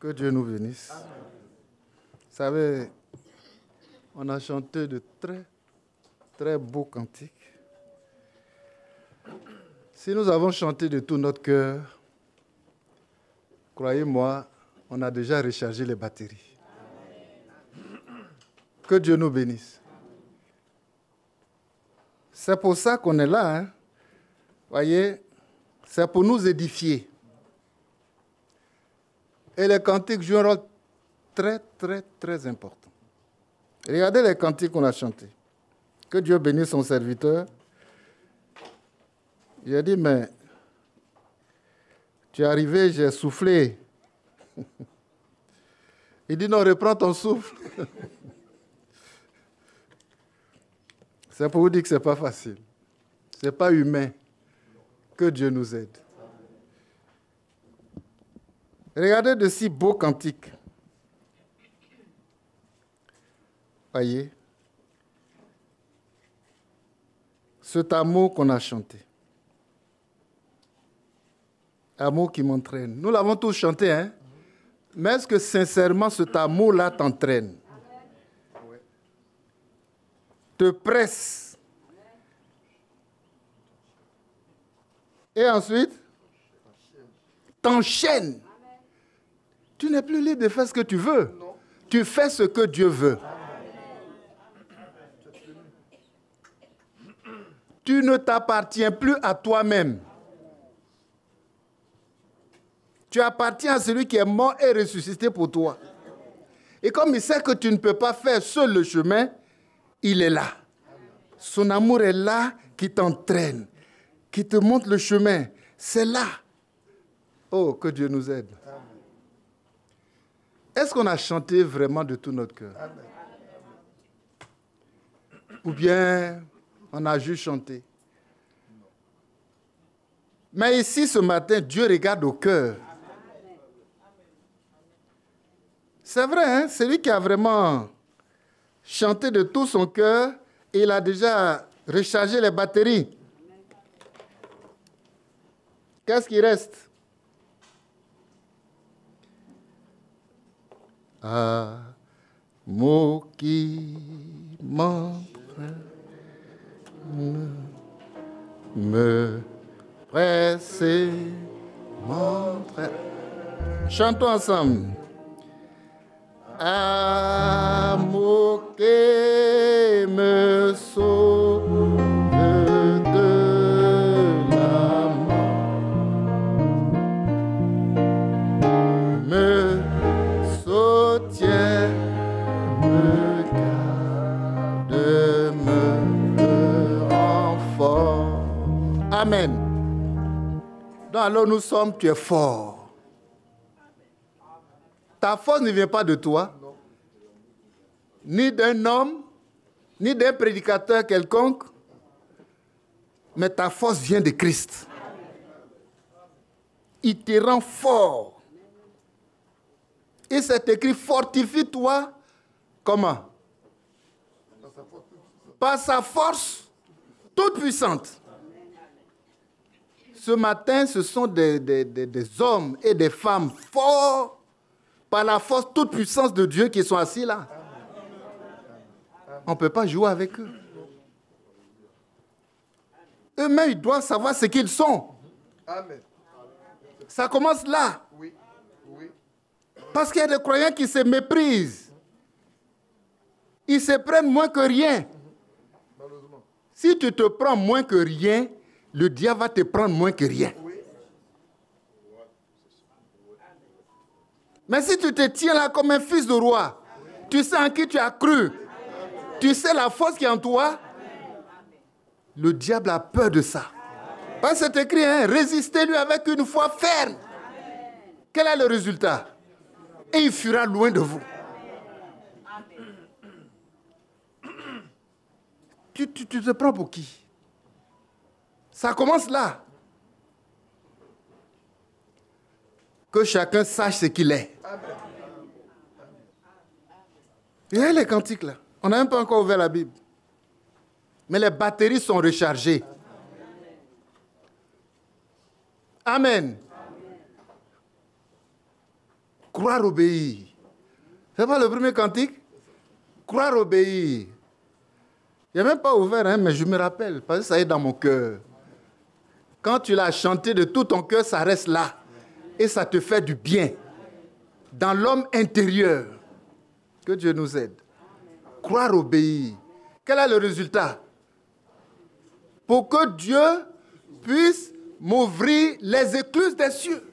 Que Dieu nous bénisse. Vous savez, on a chanté de très, très beaux cantiques. Si nous avons chanté de tout notre cœur, croyez-moi, on a déjà rechargé les batteries. Que Dieu nous bénisse. C'est pour ça qu'on est là. Hein. Voyez, c'est pour nous édifier. Et les cantiques jouent un rôle très, très, très important. Regardez les cantiques qu'on a chantés. Que Dieu bénisse son serviteur. J'ai dit, mais tu es arrivé, j'ai soufflé. Il dit, non, reprends ton souffle. C'est pour vous dire que ce n'est pas facile. Ce n'est pas humain. Que Dieu nous aide. Regardez de si beaux cantiques. Voyez. Cet amour qu'on a chanté. Amour qui m'entraîne. Nous l'avons tous chanté, hein? Mais est-ce que sincèrement cet amour-là t'entraîne? Te presse. Et ensuite, t'enchaîne. Tu n'es plus libre de faire ce que tu veux. Tu fais ce que Dieu veut. Tu ne t'appartiens plus à toi-même. Tu appartiens à celui qui est mort et ressuscité pour toi. Et comme il sait que tu ne peux pas faire seul le chemin, il est là. Son amour est là qui t'entraîne, qui te montre le chemin. C'est là. Oh, que Dieu nous aide. Est-ce qu'on a chanté vraiment de tout notre cœur? Ou bien on a juste chanté? Mais ici, ce matin, Dieu regarde au cœur. C'est vrai, hein? C'est lui qui a vraiment chanté de tout son cœur et il a déjà rechargé les batteries. Qu'est-ce qui reste? Amour qui m'entraîne, me presse et m'entraîne. Chantons ensemble. Amour qui me sauve de la mort, me soutient, me garde, me rend fort. Amen. Donc alors nous sommes, tu es fort. Ta force ne vient pas de toi, ni d'un homme, ni d'un prédicateur quelconque, mais ta force vient de Christ. Il te rend fort. Et c'est écrit, fortifie-toi, comment? Par sa force toute puissante. Ce matin, ce sont des hommes et des femmes forts par la force toute puissance de Dieu qui sont assis là. On ne peut pas jouer avec eux. Eux-mêmes, ils doivent savoir ce qu'ils sont. Amen. Ça commence là. Oui. Oui. Parce qu'il y a des croyants qui se méprisent. Ils se prennent moins que rien. Si tu te prends moins que rien, le diable va te prendre moins que rien. Mais si tu te tiens là comme un fils de roi, tu sais en qui tu as cru, tu sais la force qui est en toi, le diable a peur de ça. Parce que c'est écrit, hein, résistez-lui avec une foi ferme. Quel est le résultat? Et il fuira loin de vous. Tu te prends pour qui? Ça commence là. Que chacun sache ce qu'il est. Il y a les cantiques là. On n'a même pas encore ouvert la Bible. Mais les batteries sont rechargées. Amen. Croire, obéir. C'est pas le premier cantique? Croire, obéir. Il n'a même pas ouvert, hein, mais je me rappelle, parce que ça est dans mon cœur. Quand tu l'as chanté de tout ton cœur, ça reste là. Et ça te fait du bien. Dans l'homme intérieur. Que Dieu nous aide. Croire, obéir. Quel est le résultat? Pour que Dieu puisse m'ouvrir les écluses des cieux.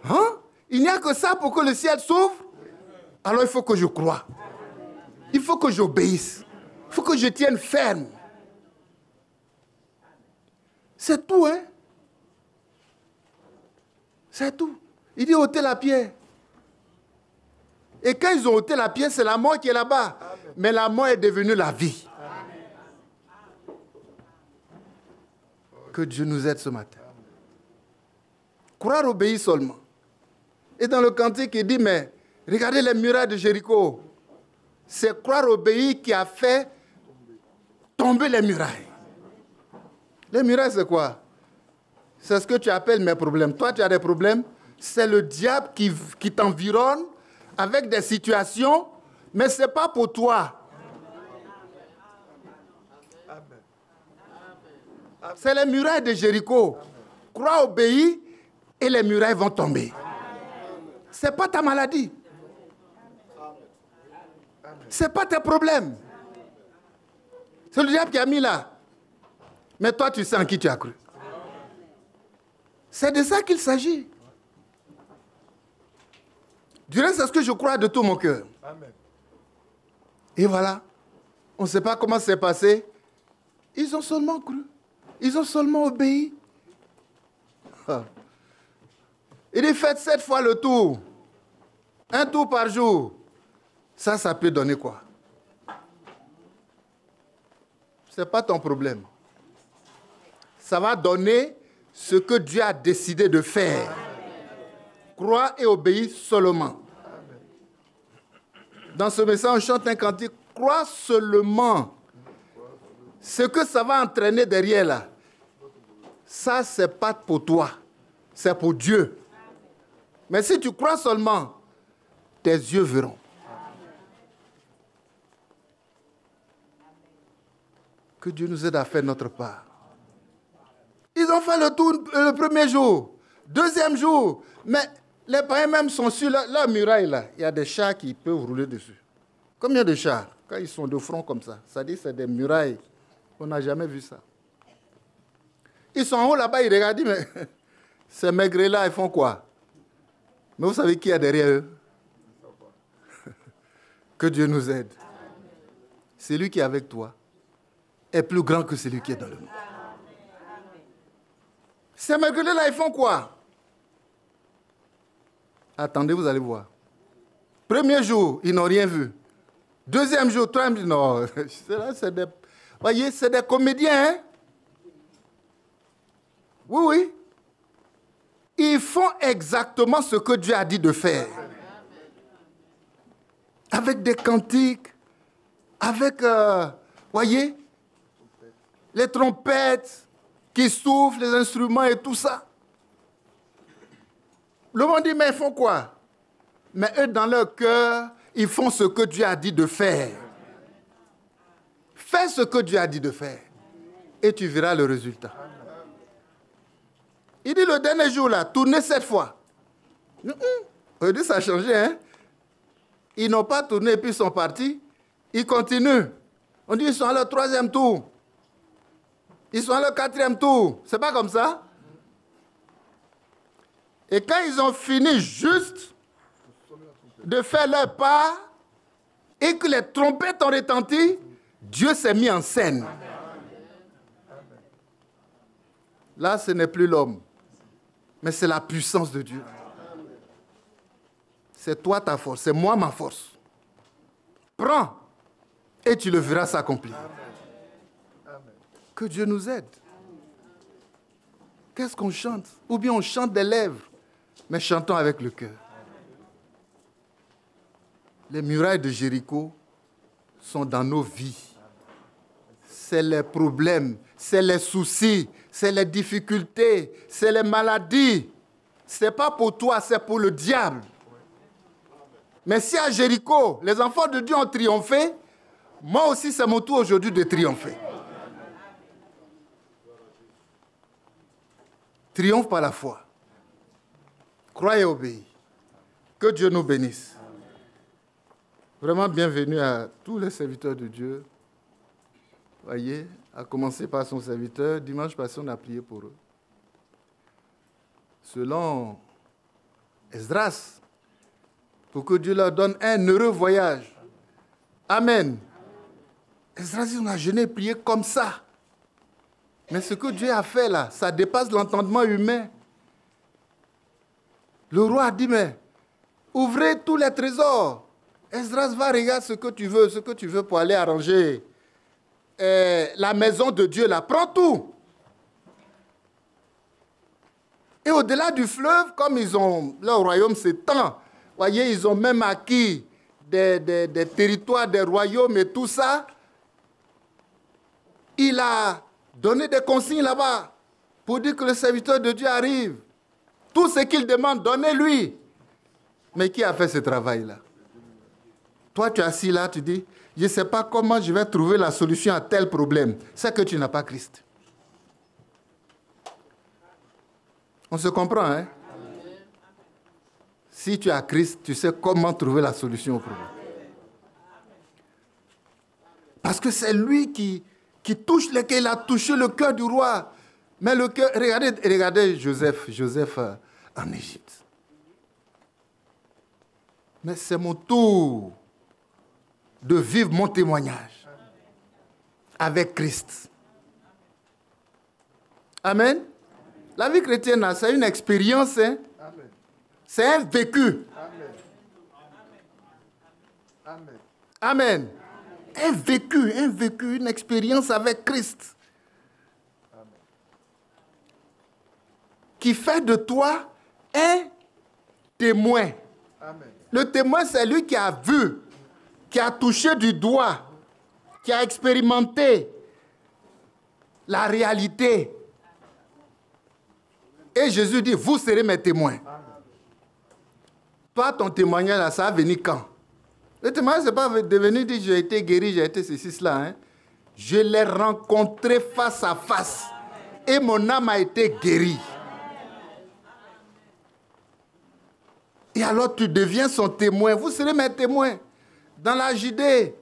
Hein? Il n'y a que ça pour que le ciel s'ouvre. Alors il faut que je croie. Il faut que j'obéisse. Il faut que je tienne ferme. C'est tout, hein? C'est tout. Il dit ôtez la pierre. Et quand ils ont ôté la pierre, c'est la mort qui est là-bas. Mais la mort est devenue la vie. Que Dieu nous aide ce matin. Croire, obéir seulement. Et dans le cantique, il dit, mais regardez les murailles de Jéricho. C'est croire, obéir qui a fait tomber les murailles. Les murailles, c'est quoi? C'est ce que tu appelles mes problèmes. Toi, tu as des problèmes. C'est le diable qui t'environne avec des situations, mais ce n'est pas pour toi. C'est les murailles de Jéricho. Crois, obéis, et les murailles vont tomber. Ce n'est pas ta maladie. Ce n'est pas tes problèmes. C'est le diable qui a mis là. Mais toi, tu sais en qui tu as cru. C'est de ça qu'il s'agit. Du reste, c'est ce que je crois de tout mon cœur. Amen. Et voilà. On ne sait pas comment c'est passé. Ils ont seulement cru. Ils ont seulement obéi. Ah. Il est fait 7 fois le tour. Un tour par jour. Ça peut donner quoi? Ce n'est pas ton problème. Ça va donner ce que Dieu a décidé de faire. Crois et obéis seulement. Dans ce message, on chante un cantique. Crois seulement. Ce que ça va entraîner derrière là, ça, ce n'est pas pour toi. C'est pour Dieu. Mais si tu crois seulement, tes yeux verront. Que Dieu nous aide à faire notre part. Ils ont fait le tour le premier jour, deuxième jour. Mais les païens même sont sur la muraille là. Il y a des chars qui peuvent rouler dessus. Combien de chars? Quand ils sont de front comme ça, ça dit que c'est des murailles. On n'a jamais vu ça. Ils sont en haut là-bas, ils regardent, mais ces maigres-là, ils font quoi? Mais vous savez qui est derrière eux? Que Dieu nous aide. Celui qui est avec toi est plus grand que celui qui est dans le monde. Ces maigres-là, ils font quoi? Attendez, vous allez voir. Premier jour, ils n'ont rien vu. Deuxième jour, troisième jour, non. C'est des, voyez, c'est des comédiens, hein? Oui, oui. Ils font exactement ce que Dieu a dit de faire. Avec des cantiques, avec, voyez, les trompettes qui soufflent, les instruments et tout ça. Le monde dit, mais ils font quoi? Mais eux, dans leur cœur, ils font ce que Dieu a dit de faire. Fais ce que Dieu a dit de faire. Et tu verras le résultat. Il dit le dernier jour, là, tournez 7 fois. On dit, ça a changé, hein? Ils n'ont pas tourné et puis ils sont partis. Ils continuent. On dit, ils sont à leur 3e tour. Ils sont à leur 4e tour. C'est pas comme ça? Et quand ils ont fini juste de faire leur part et que les trompettes ont retenti, Dieu s'est mis en scène. Là, ce n'est plus l'homme, mais c'est la puissance de Dieu. C'est toi ta force, c'est moi ma force. Prends et tu le verras s'accomplir. Que Dieu nous aide. Qu'est-ce qu'on chante? Ou bien on chante des lèvres, mais chantons avec le cœur. Les murailles de Jéricho sont dans nos vies. C'est les problèmes, c'est les soucis, c'est les difficultés, c'est les maladies. Ce n'est pas pour toi, c'est pour le diable. Mais si à Jéricho, les enfants de Dieu ont triomphé, moi aussi, c'est mon tour aujourd'hui de triompher. Triomphe par la foi. Croyez et obéissez. Que Dieu nous bénisse. Vraiment bienvenue à tous les serviteurs de Dieu. Voyez, à commencer par son serviteur. Dimanche passé, on a prié pour eux. Selon Esdras, pour que Dieu leur donne un heureux voyage. Amen. Esdras dit, on a jeûné et prié comme ça. Mais ce que Dieu a fait là, ça dépasse l'entendement humain. Le roi a dit, mais ouvrez tous les trésors. Esdras va regarder ce que tu veux pour aller arranger la maison de Dieu là. Prends tout. Et au-delà du fleuve, comme leur royaume s'étend, voyez, ils ont même acquis des territoires, des royaumes et tout ça. Il a donné des consignes là-bas pour dire que le serviteur de Dieu arrive. Tout ce qu'il demande, donnez-lui. Mais qui a fait ce travail-là? Toi, tu es assis là, tu dis, je ne sais pas comment je vais trouver la solution à tel problème. C'est que tu n'as pas Christ. On se comprend, hein? Si tu as Christ, tu sais comment trouver la solution au problème. Parce que c'est lui qui touche lequel il a touché le cœur du roi. Mais le cœur, regardez Joseph en Égypte. Mais c'est mon tour de vivre mon témoignage avec Christ. Amen. La vie chrétienne, c'est une expérience, hein? C'est un vécu. Amen. Amen. Un vécu, une expérience avec Christ. Amen. Qui fait de toi un témoin. Amen. Le témoin, c'est lui qui a vu, qui a touché du doigt, qui a expérimenté la réalité. Et Jésus dit, vous serez mes témoins. Amen. Toi, ton témoignage, là, ça va venir quand? Le témoignage, ce n'est pas de venir dire, j'ai été guéri, j'ai été ceci, cela. Hein? Je l'ai rencontré face à face. Et mon âme a été guérie. Et alors, tu deviens son témoin. Vous serez mes témoins. Dans la Judée,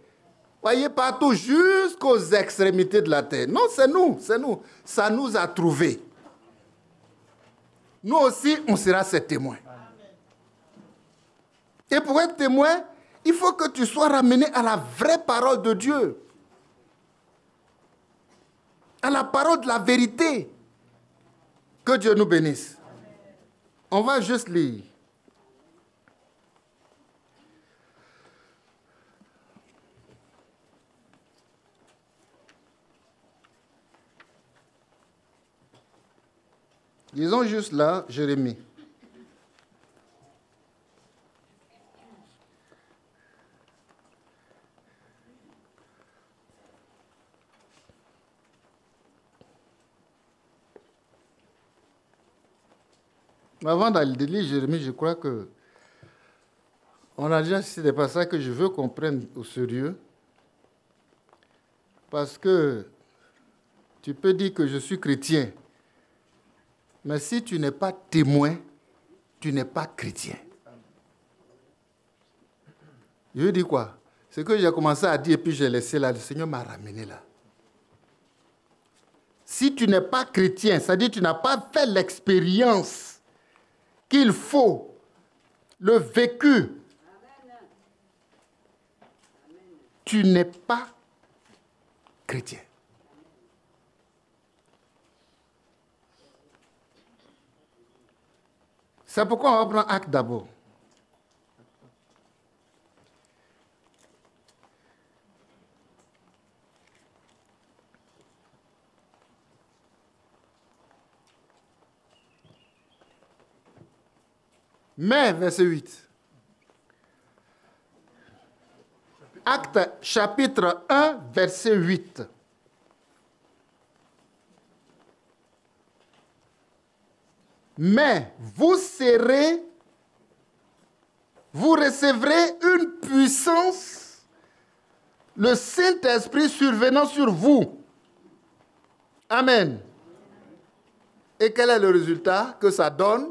voyez, partout, jusqu'aux extrémités de la terre. Non, c'est nous. Ça nous a trouvés. Nous aussi, on sera ses témoins. Et pour être témoin, il faut que tu sois ramené à la vraie parole de Dieu. À la parole de la vérité. Que Dieu nous bénisse. On va juste lire. Lisons juste là, Jérémie. Avant d'aller lire Jérémie, je crois que on a déjà cité des passages que je veux qu'on prenne au sérieux. Parce que tu peux dire que je suis chrétien. Mais si tu n'es pas témoin, tu n'es pas chrétien. Je veux dire quoi? Ce que j'ai commencé à dire et puis j'ai laissé là, le Seigneur m'a ramené là. Si tu n'es pas chrétien, c'est-à-dire que tu n'as pas fait l'expérience qu'il faut, le vécu, tu n'es pas chrétien. C'est pourquoi on va prendre Acte d'abord. Mais, verset 8. Acte chapitre 1, verset 8. Mais vous vous recevrez une puissance, le Saint-Esprit survenant sur vous. Amen. Et quel est le résultat que ça donne?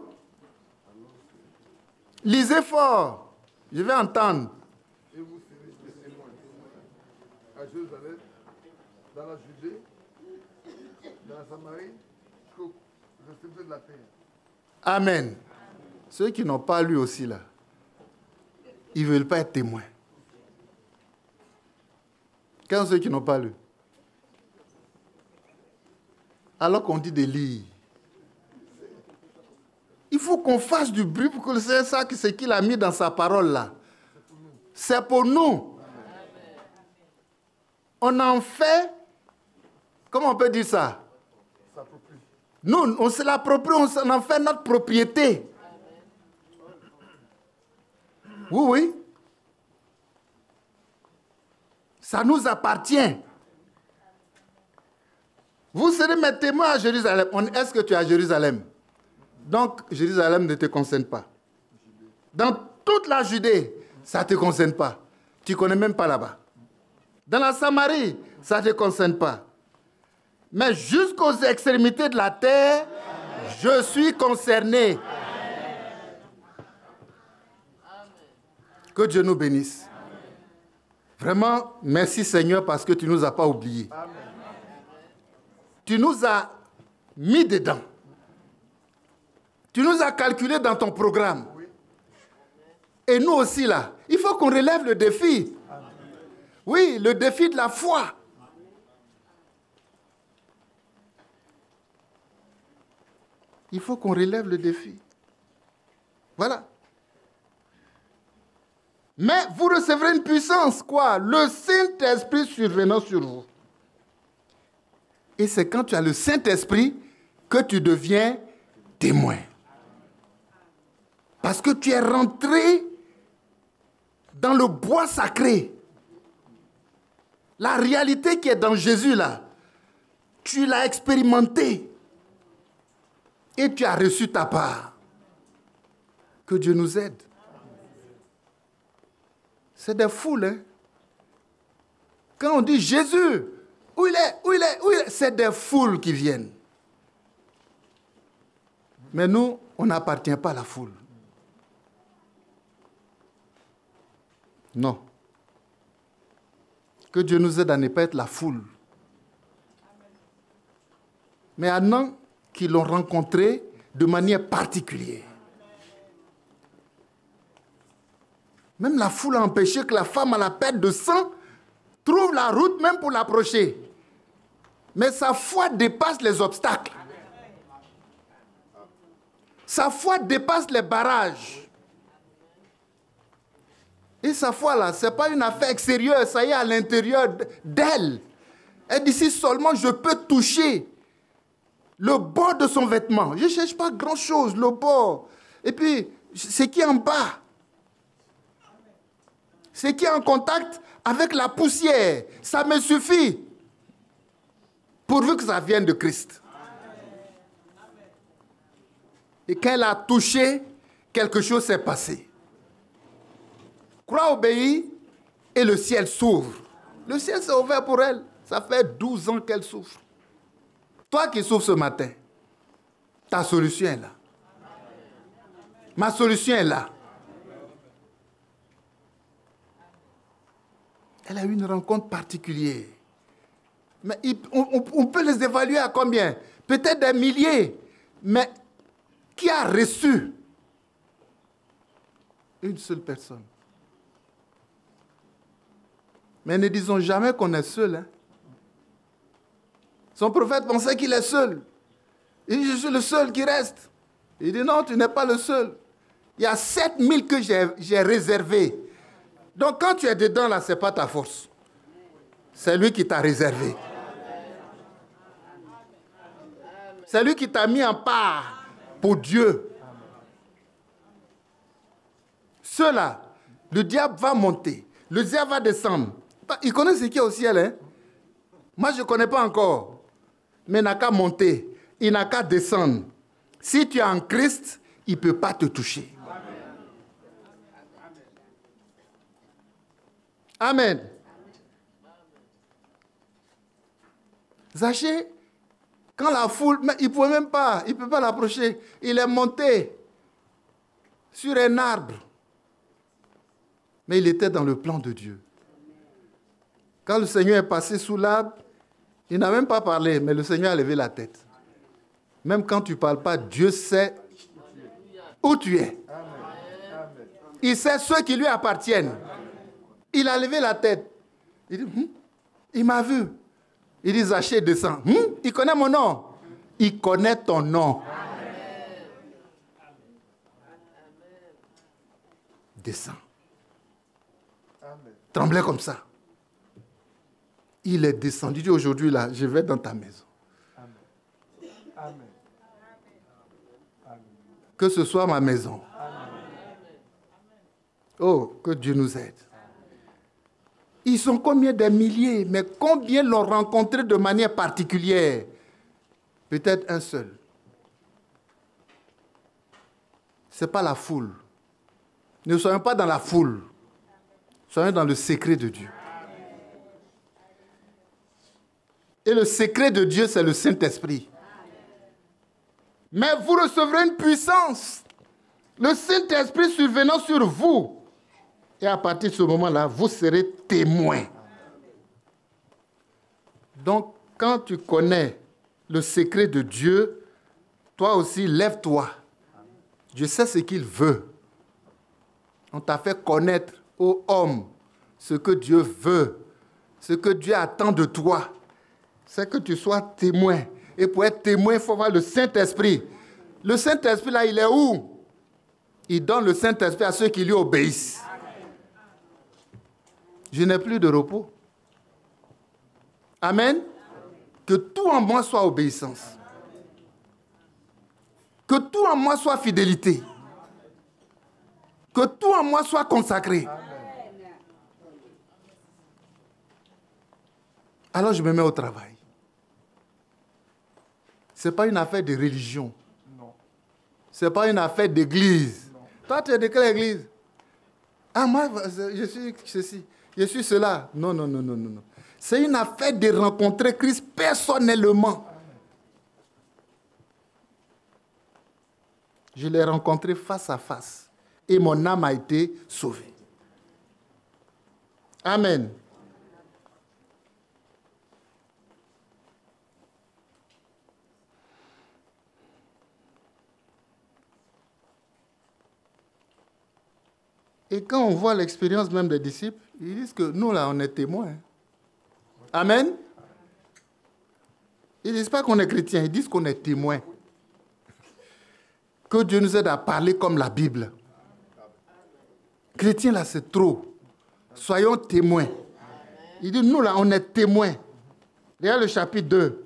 Lisez fort. Je vais entendre. Et vous serez des témoins à Jérusalem, dans la Judée, dans la Samarie, jusqu'au extrémité de la terre. Amen. Ceux qui n'ont pas lu aussi là, ils ne veulent pas être témoins. Quels sont ceux qui n'ont pas lu? Alors qu'on dit de lire. Il faut qu'on fasse du bruit pour que le Seigneur sache que ce qu'il a mis dans sa parole là, c'est pour nous. On en fait, comment on peut dire ça? Nous, on se l'approprie, on en fait notre propriété. Oui, oui. Ça nous appartient. Vous serez mes témoins à Jérusalem. Est-ce que tu es à Jérusalem? Donc, Jérusalem ne te concerne pas. Dans toute la Judée, ça ne te concerne pas. Tu ne connais même pas là-bas. Dans la Samarie, ça ne te concerne pas. Mais jusqu'aux extrémités de la terre, je suis concerné. Que Dieu nous bénisse. Vraiment, merci Seigneur parce que tu ne nous as pas oubliés. Tu nous as mis dedans. Tu nous as calculé dans ton programme. Et nous aussi là, il faut qu'on relève le défi. Oui, le défi de la foi. Il faut qu'on relève le défi. Voilà. Mais vous recevrez une puissance, quoi? Le Saint-Esprit survenant sur vous. Et c'est quand tu as le Saint-Esprit que tu deviens témoin. Parce que tu es rentré dans le bois sacré. La réalité qui est dans Jésus là, tu l'as expérimentée. Et tu as reçu ta part. Que Dieu nous aide. C'est des foules, hein. Quand on dit Jésus, où il est, où il est, où il est, c'est des foules qui viennent. Mais nous, on n'appartient pas à la foule. Non. Que Dieu nous aide à ne pas être la foule. Mais à non qui l'ont rencontré de manière particulière. Même la foule a empêché que la femme à la perte de sang trouve la route même pour l'approcher. Mais sa foi dépasse les obstacles. Sa foi dépasse les barrages. Et sa foi là, ce n'est pas une affaire extérieure, ça y est à l'intérieur d'elle. Elle dit si seulement je peux toucher le bord de son vêtement. Je ne cherche pas grand-chose, le bord. Et puis, ce qui est en bas. Ce qui est en contact avec la poussière. Ça me suffit. Pourvu que ça vienne de Christ. Et quand elle a touché, quelque chose s'est passé. Croix obéit et le ciel s'ouvre. Le ciel s'est ouvert pour elle. Ça fait 12 ans qu'elle souffre. Toi qui souffres ce matin, ta solution est là. Ma solution est là. Elle a eu une rencontre particulière. Mais on peut les évaluer à combien? Peut-être des milliers. Mais qui a reçu? Une seule personne. Mais ne disons jamais qu'on est seul. Hein. Son prophète pensait qu'il est seul. Il dit, je suis le seul qui reste. Il dit, non, tu n'es pas le seul. Il y a 7000 que j'ai réservés. Donc quand tu es dedans, là, ce n'est pas ta force. C'est lui qui t'a réservé. C'est lui qui t'a mis en part pour Dieu. Ceux-là, le diable va monter. Le diable va descendre. Il connaît ce qu'il y a au ciel. Hein? Moi, je ne connais pas encore. Mais il n'a qu'à monter. Il n'a qu'à descendre. Si tu es en Christ, il ne peut pas te toucher. Amen. Zachée, quand la foule, mais il ne pouvait même pas, il ne peut pas l'approcher. Il est monté sur un arbre. Mais il était dans le plan de Dieu. Quand le Seigneur est passé sous l'arbre, il n'a même pas parlé, mais le Seigneur a levé la tête. Même quand tu ne parles pas, Dieu sait où tu es. Il sait ceux qui lui appartiennent. Il a levé la tête. Il dit, il m'a vu. Il dit, Zachée, descends. Il connaît mon nom. Il connaît ton nom. Descends. Tremblait comme ça. Il est descendu. Il dit, aujourd'hui, là, je vais dans ta maison. Amen. Que ce soit ma maison. Oh, que Dieu nous aide. Ils sont combien de milliers, mais combien l'ont rencontré de manière particulière? Peut-être un seul. Ce n'est pas la foule. Ne soyons pas dans la foule. Soyons dans le secret de Dieu. Et le secret de Dieu, c'est le Saint-Esprit. Mais vous recevrez une puissance. Le Saint-Esprit survenant sur vous. Et à partir de ce moment-là, vous serez témoins. Donc, quand tu connais le secret de Dieu, toi aussi, lève-toi. Dieu sait ce qu'il veut. On t'a fait connaître, ô homme, ce que Dieu veut, ce que Dieu attend de toi. C'est que tu sois témoin. Et pour être témoin, il faut avoir le Saint-Esprit. Le Saint-Esprit, là, il est où? Il donne le Saint-Esprit à ceux qui lui obéissent. Je n'ai plus de repos. Amen. Que tout en moi soit obéissance. Que tout en moi soit fidélité. Que tout en moi soit consacré. Alors je me mets au travail. Ce n'est pas une affaire de religion. Non. Ce n'est pas une affaire d'église. Non. Toi, tu es de quelle église? Ah, moi, je suis ceci. Je suis cela. Non, non, non, non, non. C'est une affaire de rencontrer Christ personnellement. Je l'ai rencontré face à face. Et mon âme a été sauvée. Amen. Et quand on voit l'expérience même des disciples, ils disent que nous, là, on est témoins. Amen. Ils ne disent pas qu'on est chrétien, ils disent qu'on est témoins. Que Dieu nous aide à parler comme la Bible. Chrétien, là, c'est trop. Soyons témoins. Il dit, nous, là, on est témoins. Regarde le chapitre 2.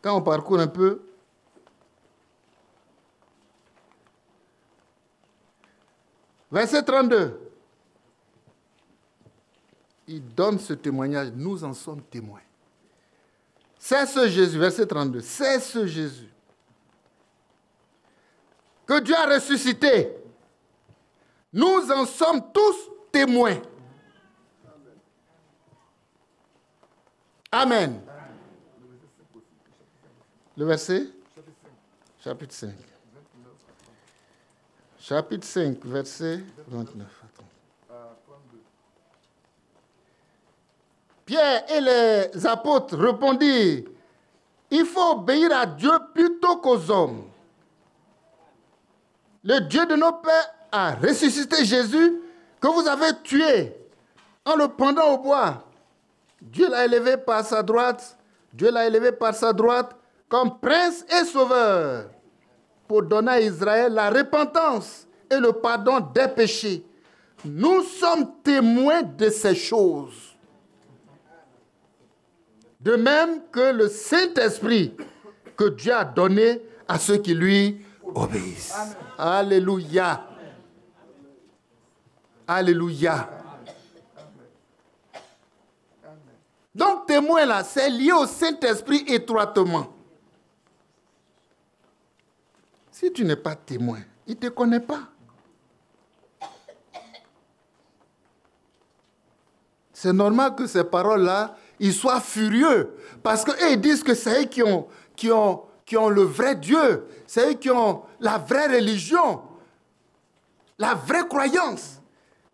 Quand on parcourt un peu, verset 32. Il donne ce témoignage. Nous en sommes témoins. C'est ce Jésus, verset 32. C'est ce Jésus que Dieu a ressuscité. Nous en sommes tous témoins. Amen. Le verset? Chapitre 5. Chapitre 5, verset 29. Pierre et les apôtres répondirent, il faut obéir à Dieu plutôt qu'aux hommes. Le Dieu de nos pères a ressuscité Jésus que vous avez tué en le pendant au bois. Dieu l'a élevé par sa droite. Dieu l'a élevé par sa droite comme prince et sauveur pour donner à Israël la repentance et le pardon des péchés. Nous sommes témoins de ces choses. De même que le Saint-Esprit que Dieu a donné à ceux qui lui obéissent. Amen. Alléluia. Alléluia. Donc, témoin là, c'est lié au Saint-Esprit étroitement. Si tu n'es pas témoin, il ne te connaît pas. c'est normal que ces paroles-là, ils soient furieux. Parce qu'eux, ils disent que c'est eux qui ont le vrai Dieu. C'est eux qui ont la vraie religion. La vraie croyance.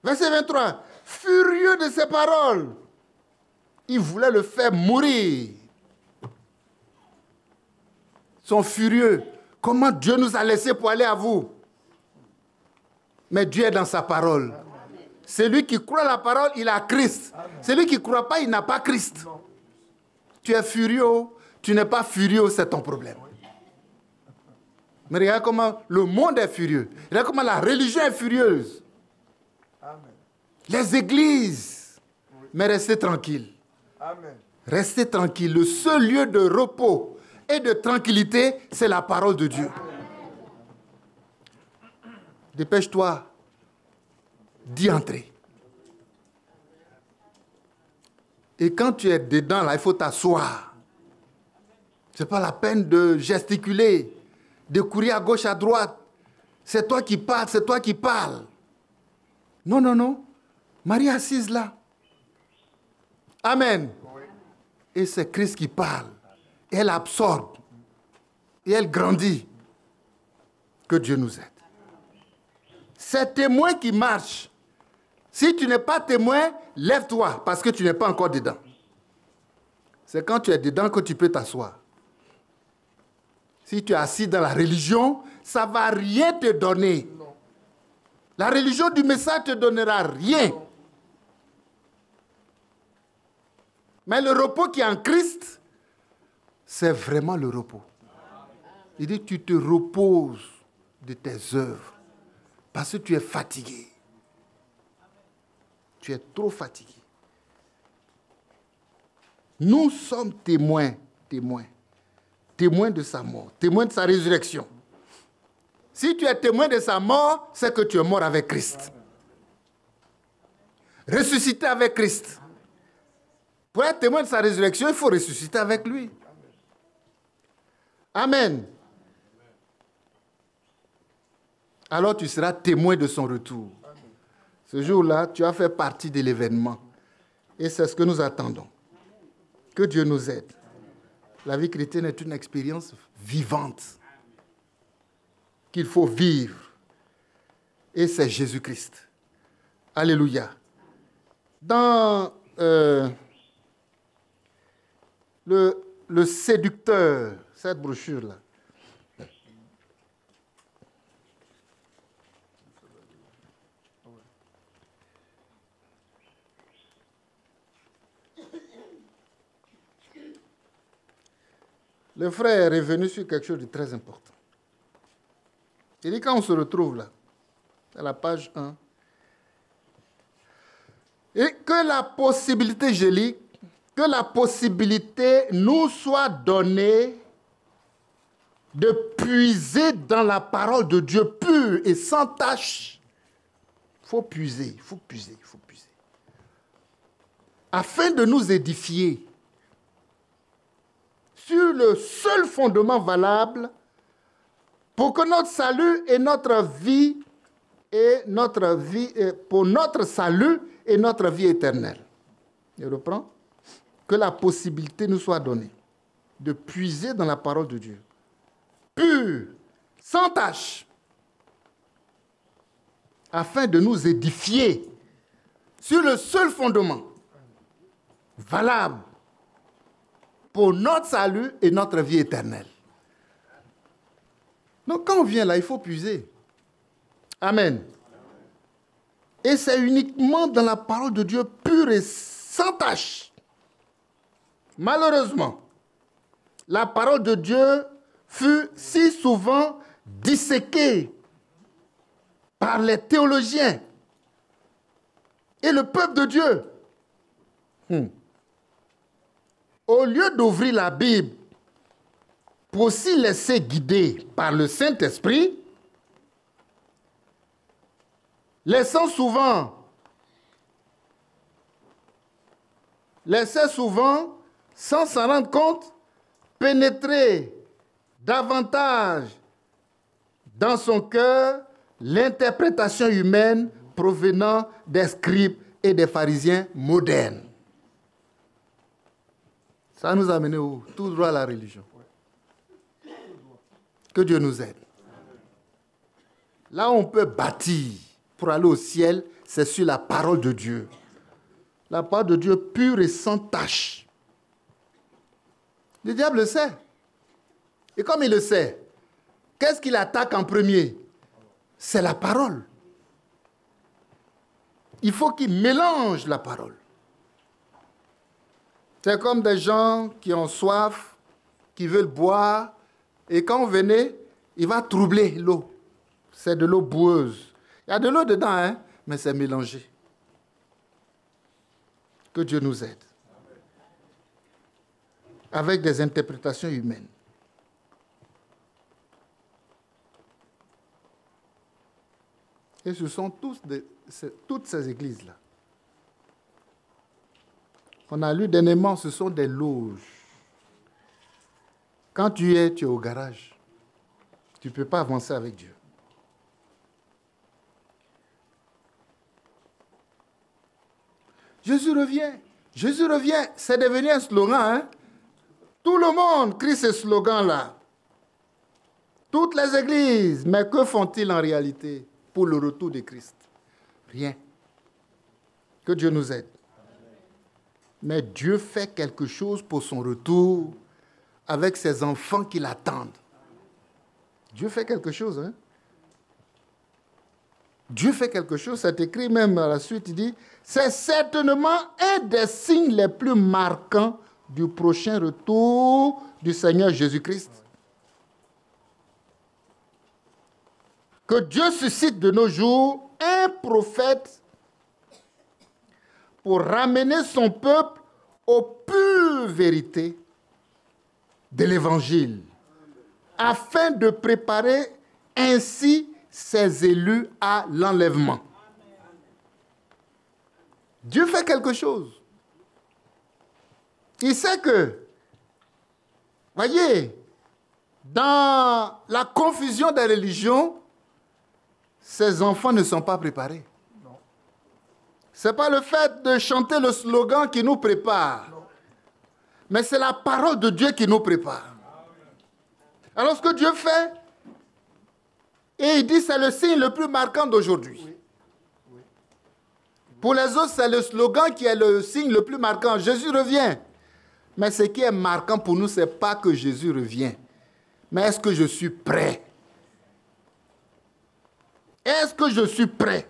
Verset 23. Furieux de ces paroles, ils voulaient le faire mourir. Ils sont furieux. Comment Dieu nous a laissés pour aller à vous? Mais Dieu est dans sa parole. Celui qui croit la parole, il a Christ. Celui qui ne croit pas, il n'a pas Christ. Tu es furieux, tu n'es pas furieux, c'est ton problème. Mais regarde comment le monde est furieux. Regarde comment la religion est furieuse. Les églises. Mais restez tranquilles. Restez tranquilles. Le seul lieu de repos et de tranquillité, c'est la parole de Dieu. Dépêche-toi d'y entrer. Et quand tu es dedans, là, il faut t'asseoir. Ce n'est pas la peine de gesticuler, de courir à gauche, à droite. C'est toi qui parles, c'est toi qui parles. Non, non, non. Marie est assise là. Amen. Et c'est Christ qui parle. Et elle absorbe. Et elle grandit. Que Dieu nous aide. C'est témoin qui marche. Si tu n'es pas témoin, lève-toi parce que tu n'es pas encore dedans. C'est quand tu es dedans que tu peux t'asseoir. Si tu es assis dans la religion, ça ne va rien te donner. Non. La religion du message ne te donnera rien. Non. Mais le repos qui est en Christ, c'est vraiment le repos. Il dit, tu te reposes de tes œuvres parce que tu es fatigué. Tu es trop fatigué. Nous sommes témoins de sa mort, témoins de sa résurrection. Si tu es témoin de sa mort, c'est que tu es mort avec Christ. Ressuscité avec Christ. Pour être témoin de sa résurrection, il faut ressusciter avec lui. Amen. Alors tu seras témoin de son retour. Ce jour-là, tu as fait partie de l'événement. Et c'est ce que nous attendons. Que Dieu nous aide. La vie chrétienne est une expérience vivante qu'il faut vivre. Et c'est Jésus-Christ. Alléluia. Dans le séducteur, cette brochure-là, le frère est revenu sur quelque chose de très important. Il dit, quand on se retrouve là, à la page 1, et que la possibilité, je lis, que la possibilité nous soit donnée de puiser dans la parole de Dieu pure et sans tache. Il faut puiser, il faut puiser, il faut puiser. Afin de nous édifier sur le seul fondement valable pour que notre salut et notre vie pour notre salut et notre vie éternelle. Je reprends. Que la possibilité nous soit donnée de puiser dans la parole de Dieu, pure, sans tache, afin de nous édifier sur le seul fondement valable pour notre salut et notre vie éternelle. Donc quand on vient là, il faut puiser. Amen. Et c'est uniquement dans la parole de Dieu pure et sans tache. Malheureusement, la parole de Dieu fut si souvent disséquée par les théologiens et le peuple de Dieu. Au lieu d'ouvrir la Bible pour s'y laisser guider par le Saint-Esprit, laissait souvent, sans s'en rendre compte, pénétrer davantage dans son cœur l'interprétation humaine provenant des scribes et des pharisiens modernes. Ça nous a amené où? Tout droit à la religion. Que Dieu nous aide. Là où on peut bâtir pour aller au ciel, c'est sur la parole de Dieu. La parole de Dieu pure et sans tache. Le diable le sait. Et comme il le sait, qu'est-ce qu'il attaque en premier? C'est la parole. Il faut qu'il mélange la parole. C'est comme des gens qui ont soif, qui veulent boire, et quand vous venez, il va troubler l'eau. C'est de l'eau boueuse. Il y a de l'eau dedans, hein, mais c'est mélangé. Que Dieu nous aide. Avec des interprétations humaines. Et ce sont toutes ces églises-là. On a lu dernièrement, ce sont des loges. Quand tu es au garage. Tu ne peux pas avancer avec Dieu. Jésus revient. Jésus revient. C'est devenu un slogan. Hein? Tout le monde crie ce slogan-là. Toutes les églises. Mais que font-ils en réalité pour le retour de Christ? Rien. Que Dieu nous aide. Mais Dieu fait quelque chose pour son retour avec ses enfants qui l'attendent. Dieu fait quelque chose. Hein? Dieu fait quelque chose. C'est écrit même à la suite. Il dit, c'est certainement un des signes les plus marquants du prochain retour du Seigneur Jésus-Christ. Que Dieu suscite de nos jours un prophète pour ramener son peuple aux pures vérités de l'Évangile, afin de préparer ainsi ses élus à l'enlèvement. Dieu fait quelque chose. Il sait que, voyez, dans la confusion des religions, ses enfants ne sont pas préparés. Ce n'est pas le fait de chanter le slogan qui nous prépare, mais c'est la parole de Dieu qui nous prépare. Alors ce que Dieu fait, et il dit c'est le signe le plus marquant d'aujourd'hui. Pour les autres, c'est le slogan qui est le signe le plus marquant. Jésus revient. Mais ce qui est marquant pour nous, ce n'est pas que Jésus revient. Mais est-ce que je suis prêt? Est-ce que je suis prêt?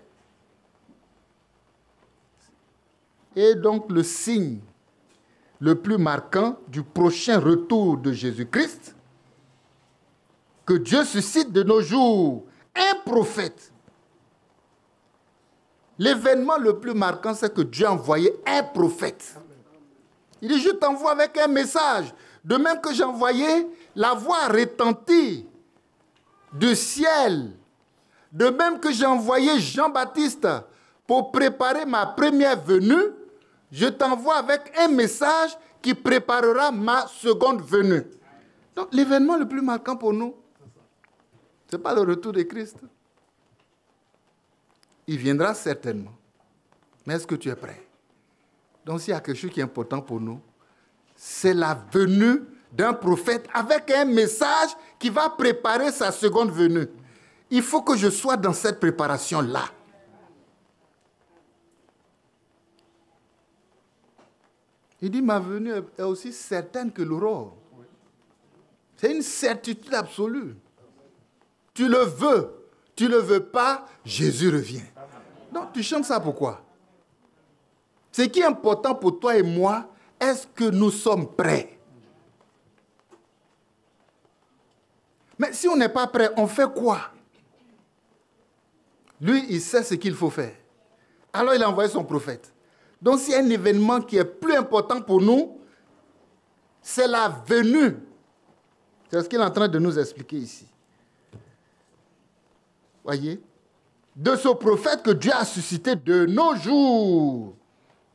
Et donc le signe le plus marquant du prochain retour de Jésus-Christ, que Dieu suscite de nos jours un prophète. L'événement le plus marquant, c'est que Dieu a envoyé un prophète. Il dit, je t'envoie avec un message. De même que j'ai envoyé la voix retentie du ciel. De même que j'ai envoyé Jean-Baptiste pour préparer ma première venue, je t'envoie avec un message qui préparera ma seconde venue. Donc l'événement le plus marquant pour nous, ce n'est pas le retour de Christ. Il viendra certainement. Mais est-ce que tu es prêt? Donc s'il y a quelque chose qui est important pour nous, c'est la venue d'un prophète avec un message qui va préparer sa seconde venue. Il faut que je sois dans cette préparation-là. Il dit, ma venue est aussi certaine que l'aurore. C'est une certitude absolue. Tu le veux pas, Jésus revient. Donc tu chantes ça pourquoi? Ce qui est important pour toi et moi, est-ce que nous sommes prêts? Mais si on n'est pas prêt, on fait quoi? Lui, il sait ce qu'il faut faire. Alors il a envoyé son prophète. Donc s'il y a un événement qui est plus important pour nous, c'est la venue. C'est ce qu'il est en train de nous expliquer ici. Voyez? De ce prophète que Dieu a suscité de nos jours.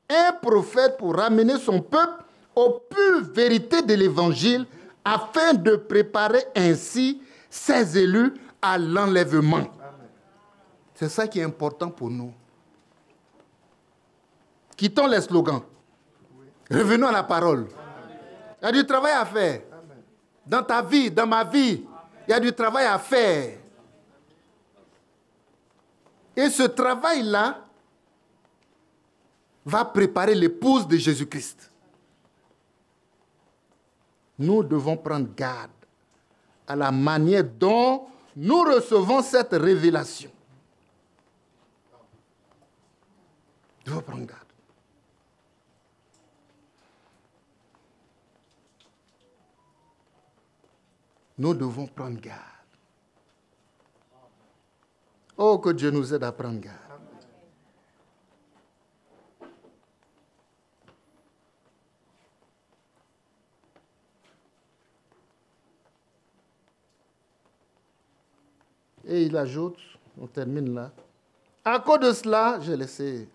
Un prophète pour ramener son peuple aux pures vérités de l'Évangile afin de préparer ainsi ses élus à l'enlèvement. C'est ça qui est important pour nous. Quittons les slogans. Revenons à la parole. Il y a du travail à faire. Dans ta vie, dans ma vie, il y a du travail à faire. Et ce travail-là va préparer l'épouse de Jésus-Christ. Nous devons prendre garde à la manière dont nous recevons cette révélation. Nous devons prendre garde. Nous devons prendre garde. Oh, que Dieu nous aide à prendre garde. Et il ajoute, on termine là. À cause de cela, j'ai laissé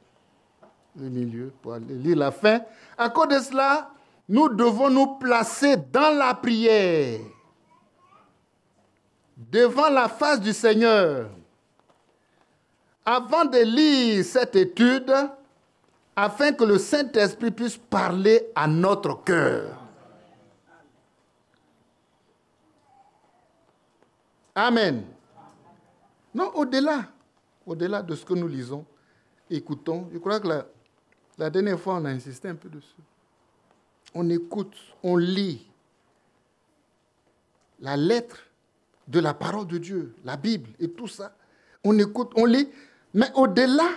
le milieu pour aller lire la fin. À cause de cela, nous devons nous placer dans la prière, devant la face du Seigneur, avant de lire cette étude, afin que le Saint-Esprit puisse parler à notre cœur. Amen. Non, au-delà de ce que nous lisons, écoutons. Je crois que la dernière fois, on a insisté un peu dessus. On écoute, on lit la lettre de la parole de Dieu, la Bible et tout ça. On écoute, on lit. Mais au-delà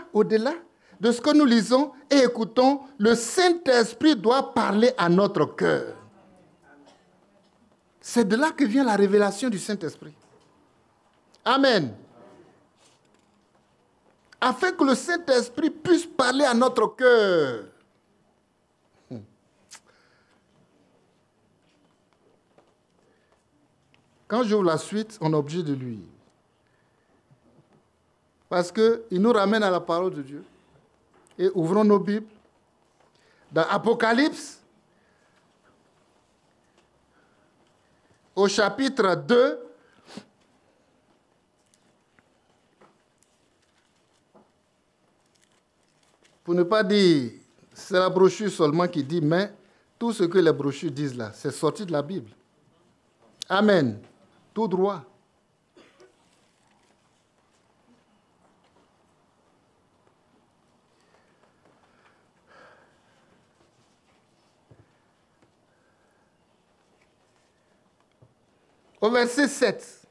de ce que nous lisons et écoutons, le Saint-Esprit doit parler à notre cœur. C'est de là que vient la révélation du Saint-Esprit. Amen. Afin que le Saint-Esprit puisse parler à notre cœur. Quand j'ouvre la suite, on est obligé de lire. Parce qu'il nous ramène à la parole de Dieu. Et ouvrons nos Bibles. Dans Apocalypse, au chapitre 2, pour ne pas dire, c'est la brochure seulement qui dit, mais tout ce que les brochures disent là, c'est sorti de la Bible. Amen. Tout droit. Au verset 7.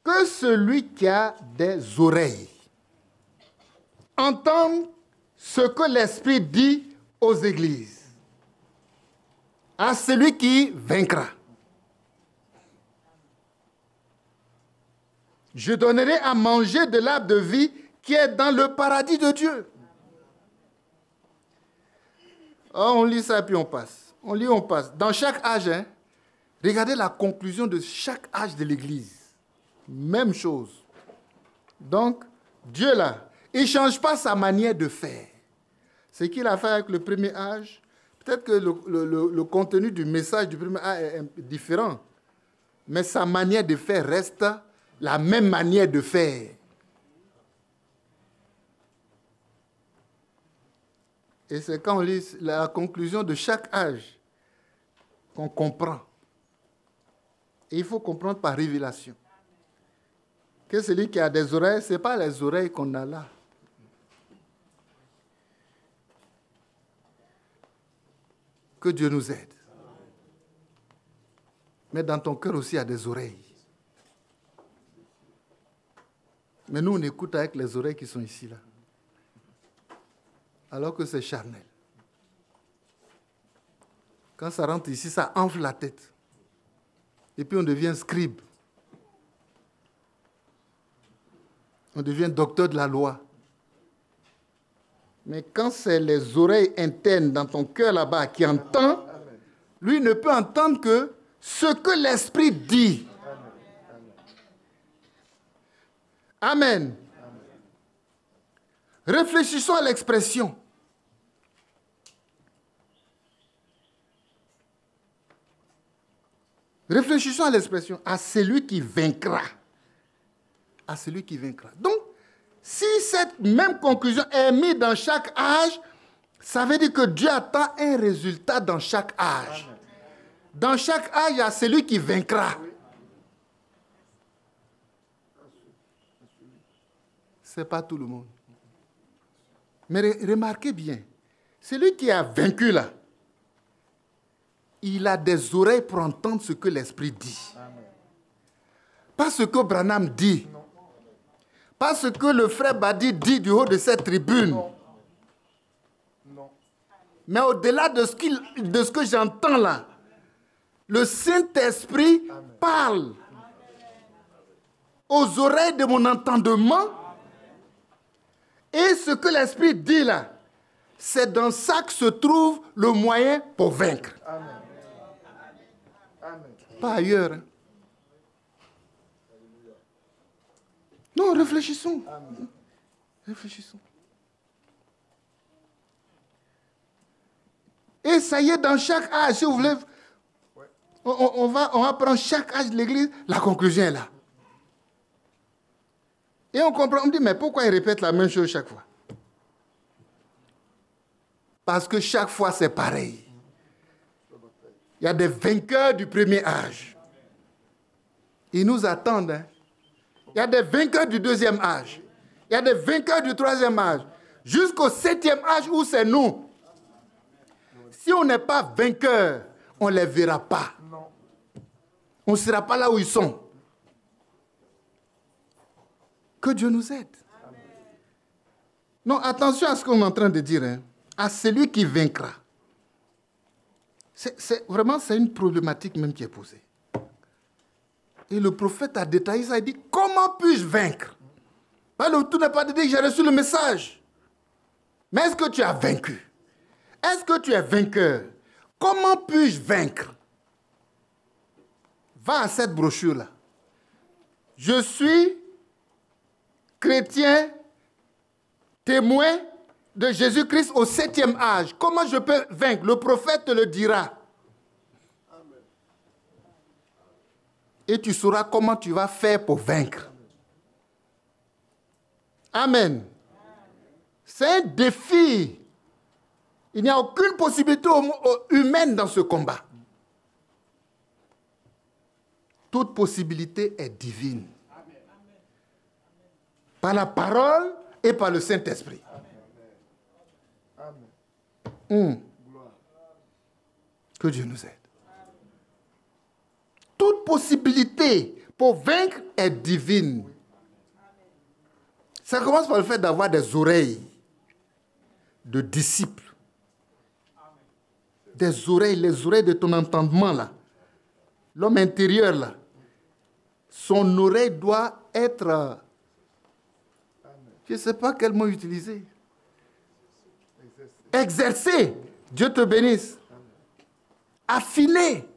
Que celui qui a des oreilles entende ce que l'Esprit dit aux églises. À celui qui vaincra. Je donnerai à manger de l'arbre de vie qui est dans le paradis de Dieu. Oh, on lit ça et puis on passe. On lit, on passe. Dans chaque âge, regardez la conclusion de chaque âge de l'Église. Même chose. Donc, Dieu là, il ne change pas sa manière de faire. Ce qu'il a fait avec le premier âge, peut-être que le contenu du message du premier âge est différent. Mais sa manière de faire reste la même manière de faire. Et c'est quand on lit la conclusion de chaque âge qu'on comprend. Et il faut comprendre par révélation. Que celui qui a des oreilles, ce n'est pas les oreilles qu'on a là. Que Dieu nous aide. Mais dans ton cœur aussi, il y a des oreilles. Mais nous, on écoute avec les oreilles qui sont ici, là. Alors que c'est charnel. Quand ça rentre ici, ça enfle la tête. Et puis on devient scribe. On devient docteur de la loi. Mais quand c'est les oreilles internes dans ton cœur là-bas qui entend, lui ne peut entendre que ce que l'Esprit dit. Amen. Réfléchissons à l'expression. à celui qui vaincra. À celui qui vaincra. Donc, Si cette même conclusion est mise dans chaque âge, ça veut dire que Dieu attend un résultat dans chaque âge. Dans chaque âge, il y a celui qui vaincra. Ce n'est pas tout le monde. Mais remarquez bien, celui qui a vaincu là, il a des oreilles pour entendre ce que l'Esprit dit. Pas ce que Branham dit. Pas ce que le frère Badi dit du haut de cette tribune. Non. Mais au-delà de ce que j'entends là, le Saint-Esprit parle aux oreilles de mon entendement. Et ce que l'Esprit dit là, c'est dans ça que se trouve le moyen pour vaincre. Amen. Amen. Pas ailleurs. Hein. Non, réfléchissons. Amen. Réfléchissons. Et ça y est, dans chaque âge, si vous voulez, on va prendre chaque âge de l'Église, la conclusion est là. Et on comprend, on dit, mais pourquoi il répète la même chose chaque fois? Parce que chaque fois, c'est pareil. Il y a des vainqueurs du premier âge. Ils nous attendent. Hein? Il y a des vainqueurs du deuxième âge. Il y a des vainqueurs du troisième âge. Jusqu'au 7e âge où c'est nous. Si on n'est pas vainqueur, on ne les verra pas. On ne sera pas là où ils sont. Que Dieu nous aide. Non, attention à ce qu'on est en train de dire. Hein. À celui qui vaincra. Vraiment, c'est une problématique même qui est posée. Et le prophète a détaillé ça. Il dit, comment puis-je vaincre? Le tout n'est pas de dire que j'ai reçu le message. Mais est-ce que tu as vaincu? Est-ce que tu es vainqueur? Comment puis-je vaincre? Va à cette brochure-là. Je suis chrétien, témoin de Jésus-Christ au 7e âge. Comment je peux vaincre? Le prophète te le dira. Amen. Et tu sauras comment tu vas faire pour vaincre. Amen. C'est un défi. Il n'y a aucune possibilité humaine dans ce combat. Toute possibilité est divine. Par la parole et par le Saint-Esprit. Que Dieu nous aide. Toute possibilité pour vaincre est divine. Ça commence par le fait d'avoir des oreilles de disciples. Des oreilles, les oreilles de ton entendement là. L'homme intérieur là. Son oreille doit être... je ne sais pas quel mot utiliser. Exercer. Dieu te bénisse. Affiné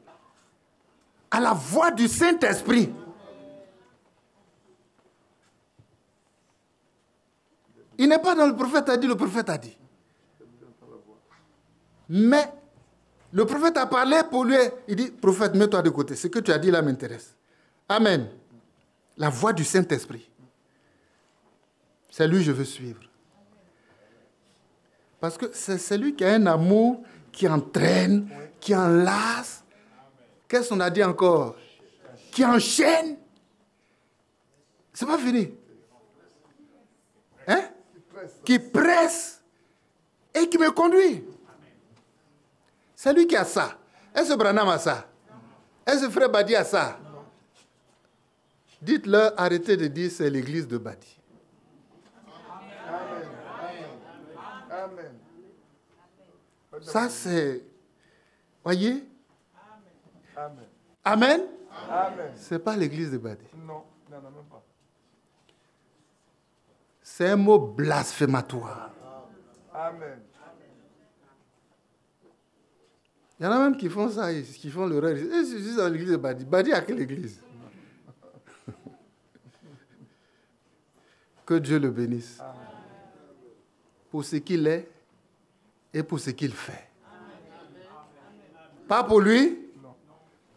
à la voix du Saint-Esprit. Il n'est pas dans le prophète a dit, le prophète a dit. Mais le prophète a parlé pour lui. Il dit, prophète, mets-toi de côté. Ce que tu as dit là m'intéresse. Amen. La voix du Saint-Esprit. C'est lui que je veux suivre. Parce que c'est celui qui a un amour qui entraîne, qui enlace. Qu'est-ce qu'on a dit encore? Qui enchaîne. C'est pas fini. Hein? Qui presse et qui me conduit. C'est lui qui a ça. Est-ce que Branham a ça? Est-ce que Frère Badi a ça? Dites-leur, arrêtez de dire c'est l'église de Badi. Amen. Ça, c'est... Voyez? Amen. Amen? Amen. Ce n'est pas l'église de Badi. Non, non, même pas. C'est un mot blasphématoire. Amen. Il y en a même qui font ça, qui font l'erreur. C'est juste dans l'église de Badi. Badi à quelle église? Que Dieu le bénisse. Amen. Pour ce qu'il est et pour ce qu'il fait. Pas pour lui,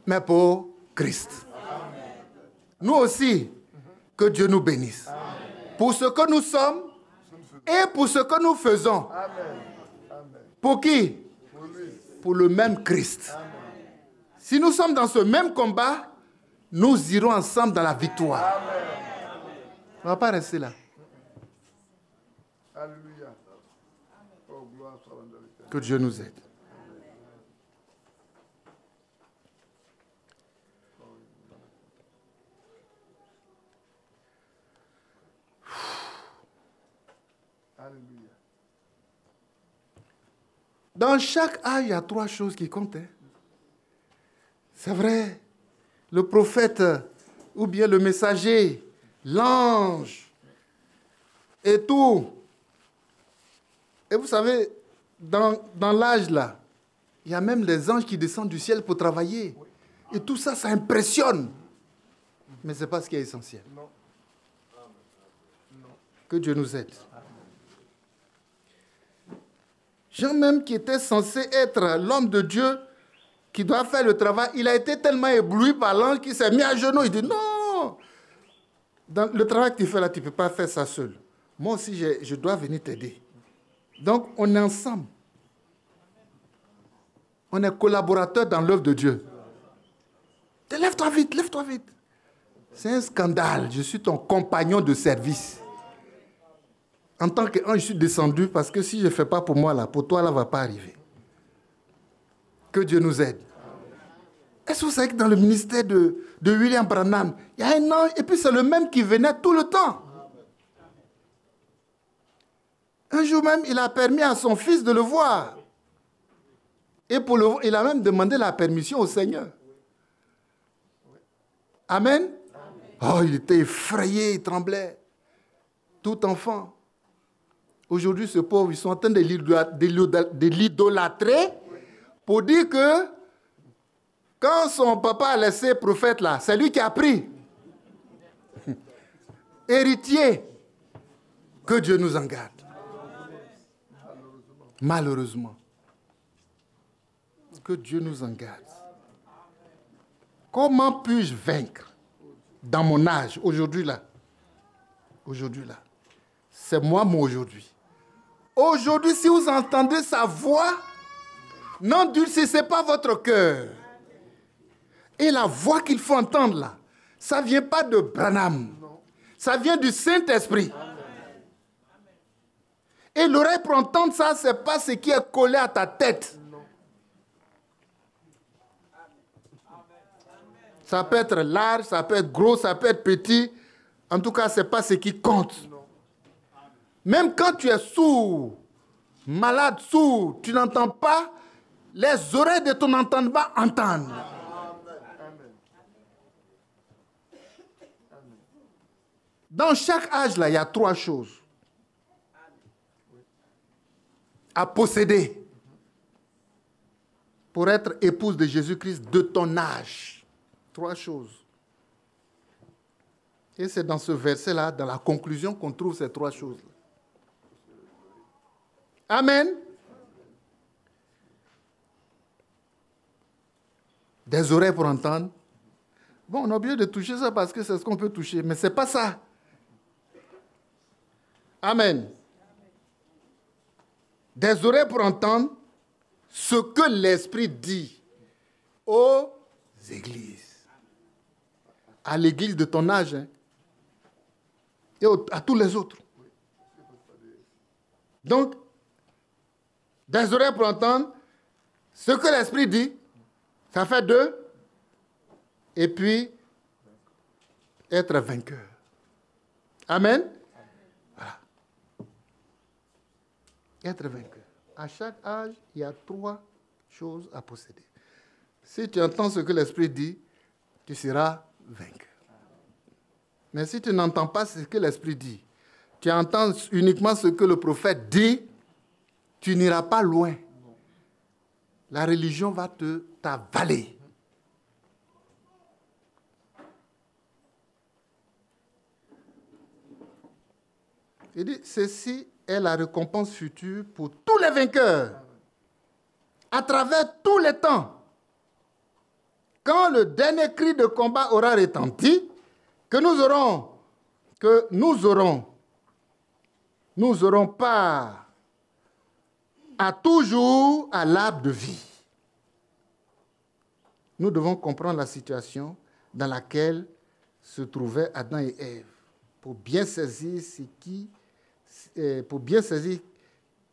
mais pour Christ. Nous aussi, que Dieu nous bénisse. pour ce que nous sommes et pour ce que nous faisons. Amen. Amen. Pour qui? Pour lui. Pour le même Christ. Amen. Si nous sommes dans ce même combat, nous irons ensemble dans la victoire. Amen. On ne va pas rester là. Alléluia. Oh, gloire soit à l'Éternel. Que Dieu nous aide. Alléluia. Dans chaque âge, il y a 3 choses qui comptent. Hein. C'est vrai. Le prophète, ou bien le messager, l'ange, et tout. Et vous savez, dans l'âge là, il y a même les anges qui descendent du ciel pour travailler. Et tout ça, ça impressionne. Mais ce n'est pas ce qui est essentiel. Non. Que Dieu nous aide. Jean même qui était censé être l'homme de Dieu, qui doit faire le travail, il a été tellement ébloui par l'ange qu'il s'est mis à genoux. Il dit non, dans le travail que tu fais là, tu ne peux pas faire ça seul. Moi aussi, je dois venir t'aider. Donc, on est ensemble. On est collaborateurs dans l'œuvre de Dieu. Lève-toi vite, lève-toi vite. C'est un scandale. Je suis ton compagnon de service. En tant qu'ange, je suis descendu parce que si je ne fais pas pour moi, là, pour toi, là, ne va pas arriver. Que Dieu nous aide. Est-ce que vous savez que dans le ministère de William Branham, il y a un ange et puis c'est le même qui venait tout le temps. Un jour même, il a permis à son fils de le voir. Et il a même demandé la permission au Seigneur. Amen. Oh, il était effrayé, il tremblait. Tout enfant. Aujourd'hui, ce pauvre, ils sont en train de l'idolâtrer pour dire que quand son papa a laissé le prophète là, c'est lui qui a pris. Héritier. Que Dieu nous en garde. Malheureusement. Que Dieu nous en garde. Comment puis-je vaincre dans mon âge, aujourd'hui là? Aujourd'hui là. C'est moi aujourd'hui. Aujourd'hui, si vous entendez sa voix, n'endurcissez pas votre cœur. Et la voix qu'il faut entendre là, ça ne vient pas de Branham. Ça vient du Saint-Esprit. Et l'oreille pour entendre ça, ce n'est pas ce qui est collé à ta tête. Ça peut être large, ça peut être gros, ça peut être petit. En tout cas, ce n'est pas ce qui compte. Même quand tu es sourd, malade, sourd, tu n'entends pas, les oreilles de ton entendement entendent. Dans chaque âge, là, il y a 3 choses à posséder pour être épouse de Jésus-Christ de ton âge. 3 choses. Et c'est dans ce verset-là, dans la conclusion, qu'on trouve ces 3 choses-là. Amen. Des oreilles pour entendre. Bon, on a oublié de toucher ça parce que c'est ce qu'on peut toucher, mais ce n'est pas ça. Amen. Des oreilles pour entendre ce que l'Esprit dit aux églises. À l'église de ton âge, hein, et à tous les autres. Donc, des oreilles pour entendre ce que l'Esprit dit, ça fait 2. Et puis, être vainqueur. Amen. Voilà. Être vainqueur. À chaque âge, il y a 3 choses à posséder. Si tu entends ce que l'Esprit dit, tu seras vainqueur. Mais si tu n'entends pas ce que l'Esprit dit, tu entends uniquement ce que le prophète dit, tu n'iras pas loin. La religion va t'avaler. Il dit, ceci est la récompense future pour tous les vainqueurs, à travers tous les temps. Quand le dernier cri de combat aura retenti, que nous aurons nous aurons part à toujours à l'arbre de vie. Nous devons comprendre la situation dans laquelle se trouvaient Adam et Ève pour bien saisir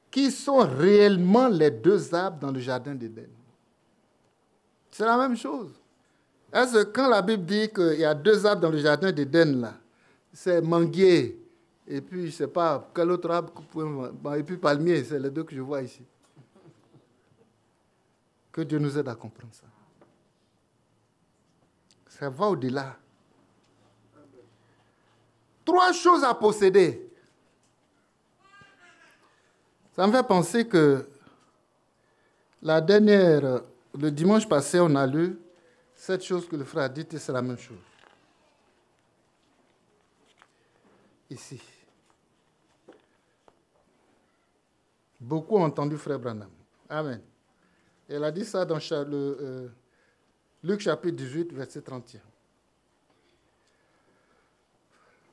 qui sont réellement les deux arbres dans le jardin d'Éden. C'est la même chose. Est-ce que quand la Bible dit qu'il y a deux arbres dans le jardin d'Éden, là, c'est manguier, et puis je ne sais pas quel autre arbre, et puis palmier, c'est les deux que je vois ici. Que Dieu nous aide à comprendre ça. Ça va au-delà. 3 choses à posséder. Ça me fait penser que le dimanche passé, on a lu cette chose que le frère a dite et c'est la même chose. Ici. Beaucoup ont entendu frère Branham. Amen. Elle a dit ça dans Luc chapitre 18, verset 31.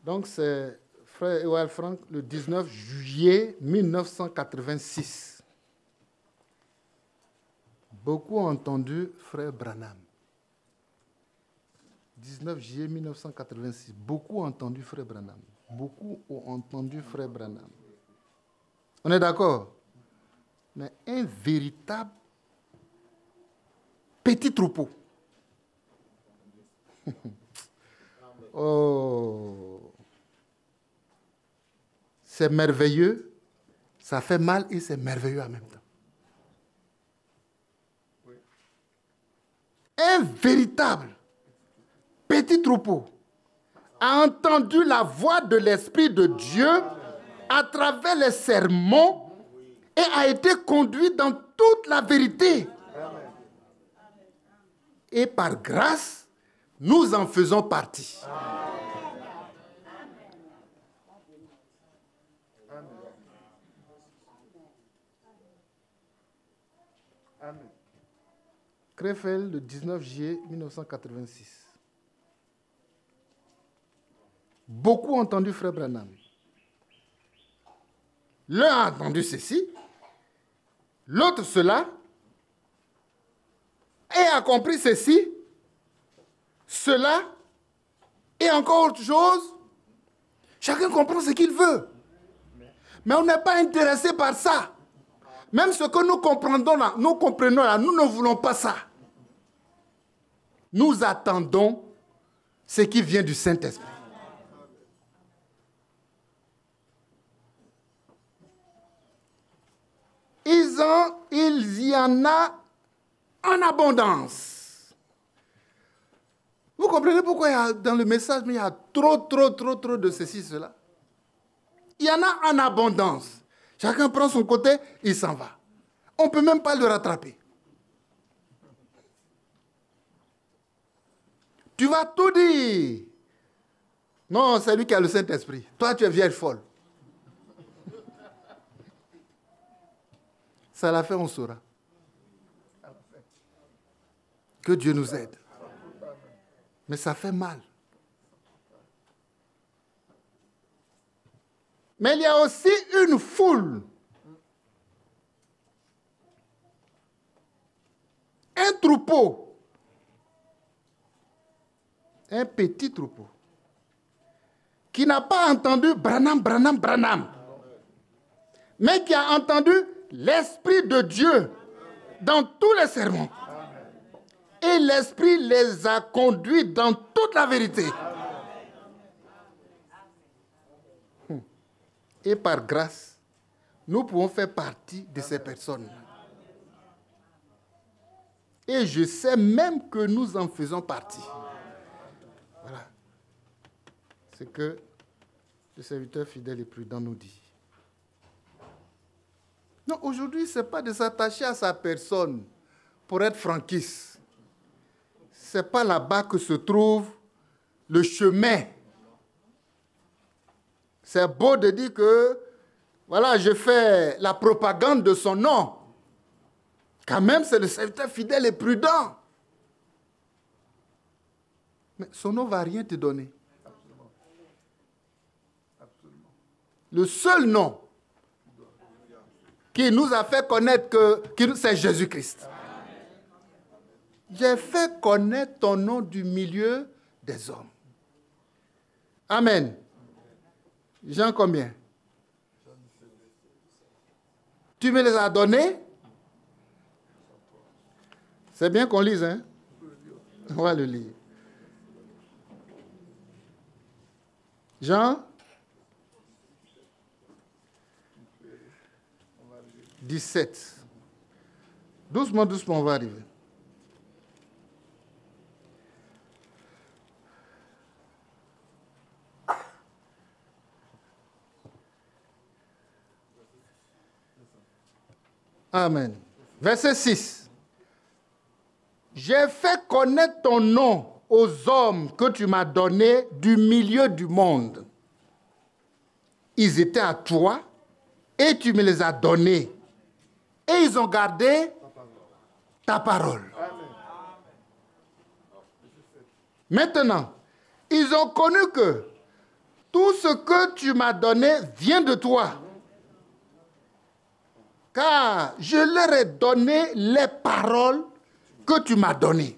Donc c'est frère Ewald Frank le 19 juillet 1986. Beaucoup ont entendu frère Branham. 19 juillet 1986. Beaucoup ont entendu frère Branham. Beaucoup ont entendu frère Branham. On est d'accord? Mais un véritable petit troupeau. Oh, c'est merveilleux, ça fait mal et c'est merveilleux en même temps. Un véritable petit troupeau a entendu la voix de l'Esprit de Dieu à travers les sermons et a été conduit dans toute la vérité. Et par grâce, nous en faisons partie. Amen. Krefeld, le 19 juillet 1986. Beaucoup ont entendu frère Branham. L'un a entendu ceci, l'autre cela, et a compris ceci, cela, et encore autre chose. Chacun comprend ce qu'il veut. Mais on n'est pas intéressé par ça. Même ce que nous comprenons là, nous ne voulons pas ça. Nous attendons ce qui vient du Saint-Esprit. Il y en a en abondance. Vous comprenez pourquoi dans le message, il y a trop de ceci, cela. Il y en a en abondance. Chacun prend son côté, il s'en va. On ne peut même pas le rattraper. Tu vas tout dire. Non, c'est lui qui a le Saint-Esprit. Toi, tu es vieille folle. Ça l'a fait, on saura. Que Dieu nous aide. Mais ça fait mal. Mais il y a aussi une foule. Un troupeau. Un petit troupeau. Qui n'a pas entendu Branham. Mais qui a entendu l'Esprit de Dieu dans tous les sermons. Et l'Esprit les a conduits dans toute la vérité. Et par grâce, nous pouvons faire partie de ces personnes. Et je sais même que nous en faisons partie. Voilà. C'est que le serviteur fidèle et prudent nous dit. Non, aujourd'hui, ce n'est pas de s'attacher à sa personne pour être franquiste. Ce n'est pas là-bas que se trouve le chemin. C'est beau de dire que, voilà, je fais la propagande de son nom. Quand même, c'est le serviteur fidèle et prudent. Mais son nom ne va rien te donner. Absolument. Le seul nom qui nous a fait connaître que c'est Jésus-Christ. J'ai fait connaître ton nom du milieu des hommes. Amen. Jean combien? Tu me les as donnés? C'est bien qu'on lise, hein? On va le lire. Jean 17. Doucement, doucement, on va arriver. Amen. Verset 6. J'ai fait connaître ton nom aux hommes que tu m'as donnés du milieu du monde. Ils étaient à toi et tu me les as donnés. Et ils ont gardé ta parole. Maintenant, ils ont connu que tout ce que tu m'as donné vient de toi. Car je leur ai donné les paroles que tu m'as données.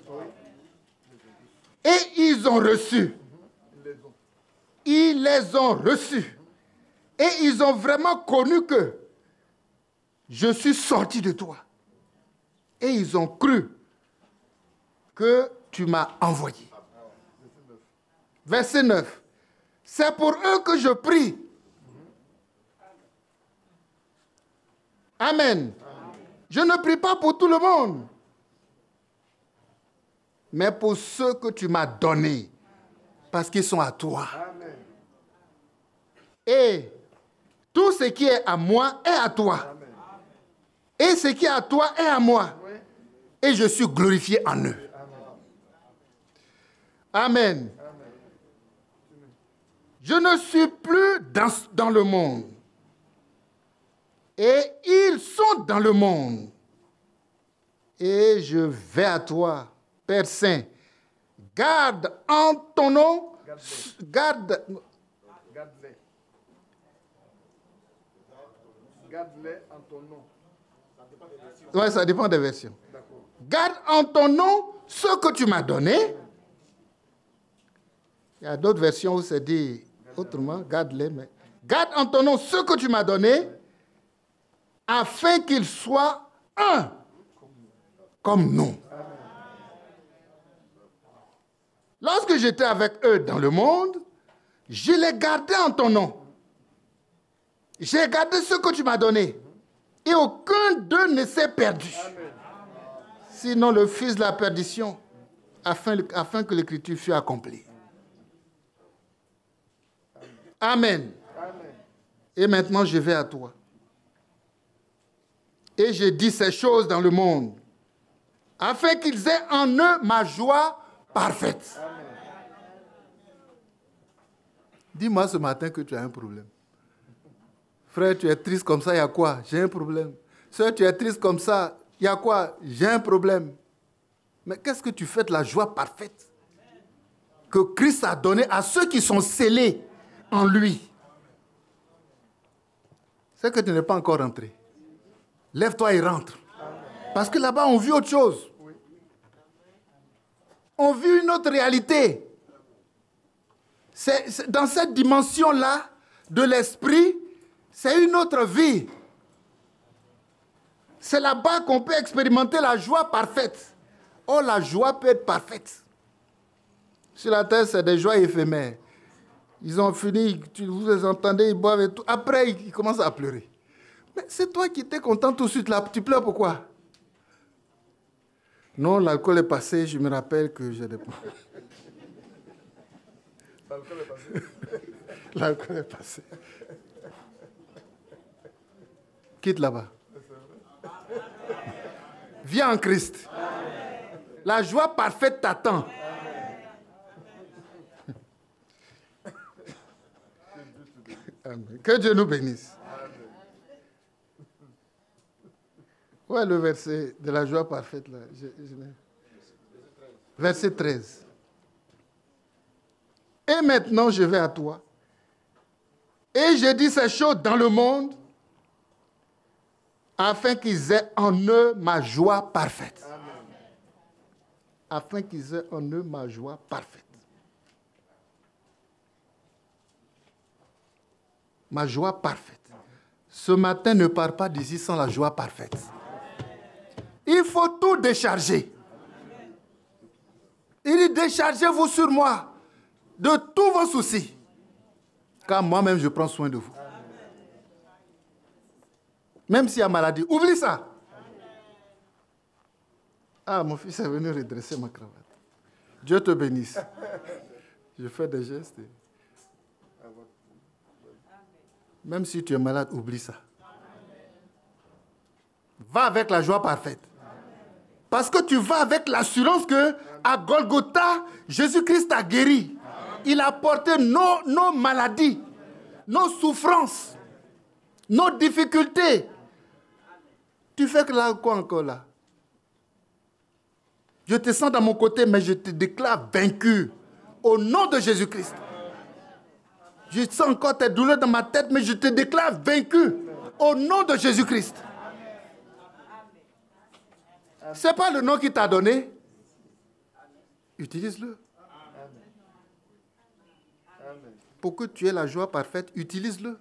Et ils ont reçu. Ils les ont reçus. Et ils ont vraiment connu que je suis sorti de toi. Et ils ont cru que tu m'as envoyé. Verset 9. C'est pour eux que je prie. Amen. Je ne prie pas pour tout le monde, mais pour ceux que tu m'as donnés, parce qu'ils sont à toi. Amen. Et tout ce qui est à moi est à toi. Amen. Et ce qui est à toi est à moi. Oui. Et je suis glorifié en eux. Amen. Amen. Je ne suis plus dans le monde. Et ils sont dans le monde. Et je vais à toi, Père Saint. Garde en ton nom. Garde-les en ton nom. Oui, ça dépend des versions. Garde en ton nom ce que tu m'as donné. Il y a d'autres versions où c'est dit autrement. Garde-les, mais garde en ton nom ce que tu m'as donné, afin qu'ils soient un, comme nous. Lorsque j'étais avec eux dans le monde, je les gardais en ton nom. J'ai gardé ce que tu m'as donné. Et aucun d'eux ne s'est perdu. Sinon le fils de la perdition, afin que l'écriture fût accomplie. Amen. Et maintenant je vais à toi. Et je dis ces choses dans le monde, afin qu'ils aient en eux ma joie parfaite. Amen. Dis-moi ce matin que tu as un problème. Frère, tu es triste comme ça, il y a quoi? J'ai un problème. Sœur, tu es triste comme ça, il y a quoi? J'ai un problème. Mais qu'est-ce que tu fais de la joie parfaite que Christ a donnée à ceux qui sont scellés en lui? C'est que tu n'es pas encore rentré. Lève-toi et rentre. Parce que là-bas, on vit autre chose. On vit une autre réalité. C'est dans cette dimension-là de l'esprit, c'est une autre vie. C'est là-bas qu'on peut expérimenter la joie parfaite. Oh, la joie peut être parfaite. Sur la terre, c'est des joies éphémères. Ils ont fini, vous les entendez, ils boivent et tout. Après, ils commencent à pleurer. Mais c'est toi qui étais content tout de suite là. Tu pleures pourquoi? Non, l'alcool est passé. Je me rappelle que j'ai des problèmes. L'alcool est passé. L'alcool est passé. Quitte là-bas. Viens en Christ. Amen. La joie parfaite t'attend. Amen. Que Dieu nous bénisse. Où est le verset de la joie parfaite là? Verset 13. Et maintenant je vais à toi. Et je dis ces choses dans le monde, afin qu'ils aient en eux ma joie parfaite. Afin qu'ils aient en eux ma joie parfaite. Ma joie parfaite. Ce matin, ne pars pas d'ici sans la joie parfaite. Il faut tout décharger. Il dit, déchargez-vous sur moi de tous vos soucis. Car moi-même, je prends soin de vous. Même s'il y a maladie, oublie ça. Ah, mon fils est venu redresser ma cravate. Dieu te bénisse. Je fais des gestes. Même si tu es malade, oublie ça. Va avec la joie parfaite. Parce que tu vas avec l'assurance que à Golgotha, Jésus-Christ t'a guéri. Il a porté nos maladies, nos souffrances, nos difficultés. Tu fais que là, quoi encore là? Je te sens dans mon côté, mais je te déclare vaincu. Au nom de Jésus-Christ. Je sens encore tes douleurs dans ma tête, mais je te déclare vaincu. Au nom de Jésus-Christ. Ce n'est pas le nom qu'il t'a donné. Utilise-le. Pour que tu aies la joie parfaite, utilise-le.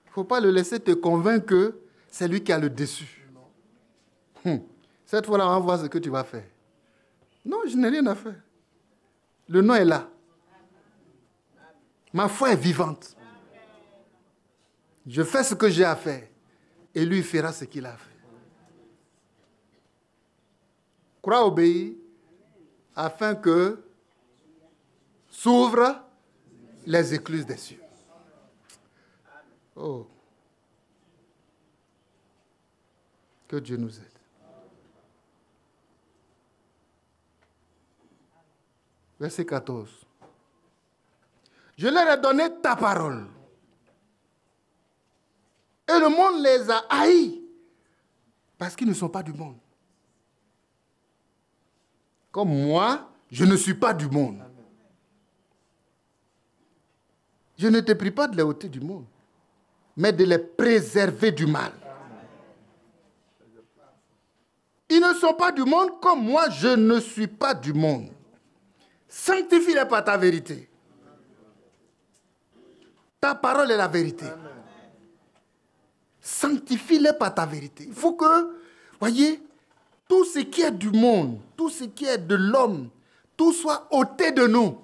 Il ne faut pas le laisser te convaincre que c'est lui qui a le dessus. Cette fois-là, on va voir ce que tu vas faire. Non, je n'ai rien à faire. Le nom est là. Ma foi est vivante. Je fais ce que j'ai à faire. Et lui fera ce qu'il a fait. Crois, obéir, afin que s'ouvrent les écluses des cieux. Oh. Que Dieu nous aide. Verset 14. Je leur ai donné ta parole. Et le monde les a haïs. Parce qu'ils ne sont pas du monde. Comme moi, je ne suis pas du monde. Je ne te prie pas de les ôter du monde, mais de les préserver du mal. Ils ne sont pas du monde comme moi, je ne suis pas du monde. Sanctifie-les par ta vérité. Ta parole est la vérité. Sanctifie-les par ta vérité. Il faut que, voyez, tout ce qui est du monde, tout ce qui est de l'homme, tout soit ôté de nous.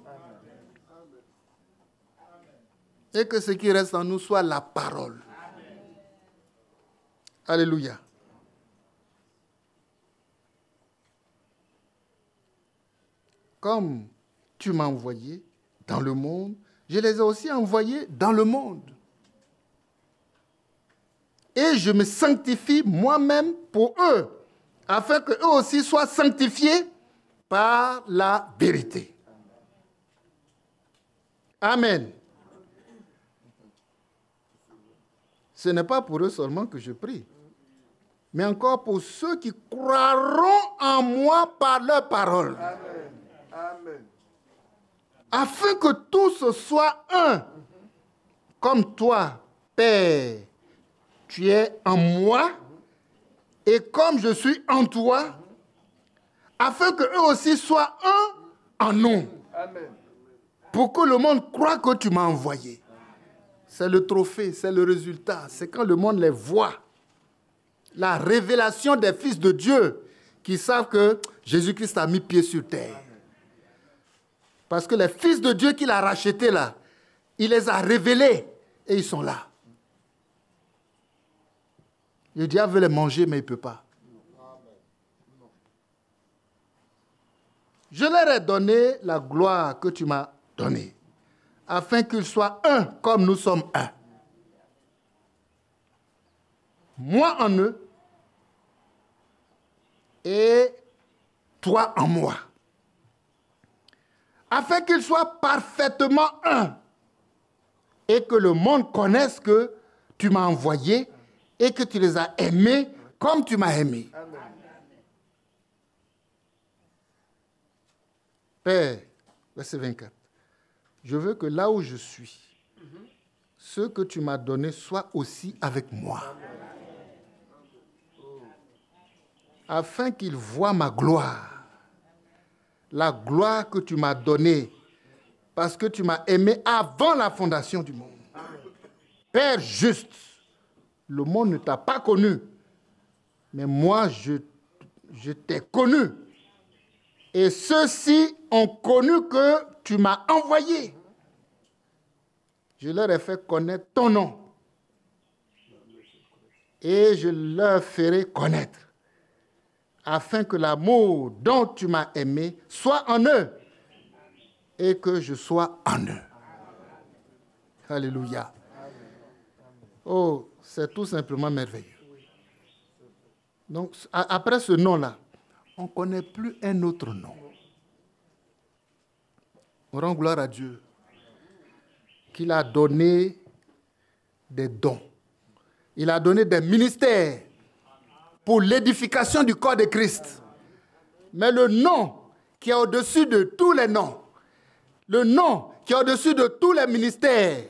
Et que ce qui reste en nous soit la parole. Alléluia. Comme tu m'as envoyé dans le monde, je les ai aussi envoyés dans le monde. Et je me sanctifie moi-même pour eux, afin qu'eux aussi soient sanctifiés par la vérité. Amen. Ce n'est pas pour eux seulement que je prie, mais encore pour ceux qui croiront en moi par leur parole. Amen. Amen. Afin que tous soient un, comme toi, Père, tu es en moi, et comme je suis en toi, afin qu'eux aussi soient un en nous. Amen. Pour que le monde croie que tu m'as envoyé. C'est le trophée, c'est le résultat. C'est quand le monde les voit. La révélation des fils de Dieu qui savent que Jésus-Christ a mis pied sur terre. Parce que les fils de Dieu qu'il a rachetés là, il les a révélés et ils sont là. Le diable veut les manger, mais il ne peut pas. Je leur ai donné la gloire que tu m'as donnée, afin qu'ils soient un comme nous sommes un. Moi en eux et toi en moi. Afin qu'ils soient parfaitement un et que le monde connaisse que tu m'as envoyé et que tu les as aimés comme tu m'as aimé. Amen. Père, verset 24, je veux que là où je suis, ce que tu m'as donné soit aussi avec moi. Afin qu'ils voient ma gloire, la gloire que tu m'as donnée, parce que tu m'as aimé avant la fondation du monde. Père juste, le monde ne t'a pas connu, mais moi, je t'ai connu. Et ceux-ci ont connu que tu m'as envoyé. Je leur ai fait connaître ton nom. Et je leur ferai connaître, afin que l'amour dont tu m'as aimé soit en eux et que je sois en eux. Alléluia. Oh, c'est tout simplement merveilleux. Donc, après ce nom-là, on ne connaît plus un autre nom. On rend gloire à Dieu qu'il a donné des dons. Il a donné des ministères pour l'édification du corps de Christ. Mais le nom qui est au-dessus de tous les noms, le nom qui est au-dessus de tous les ministères,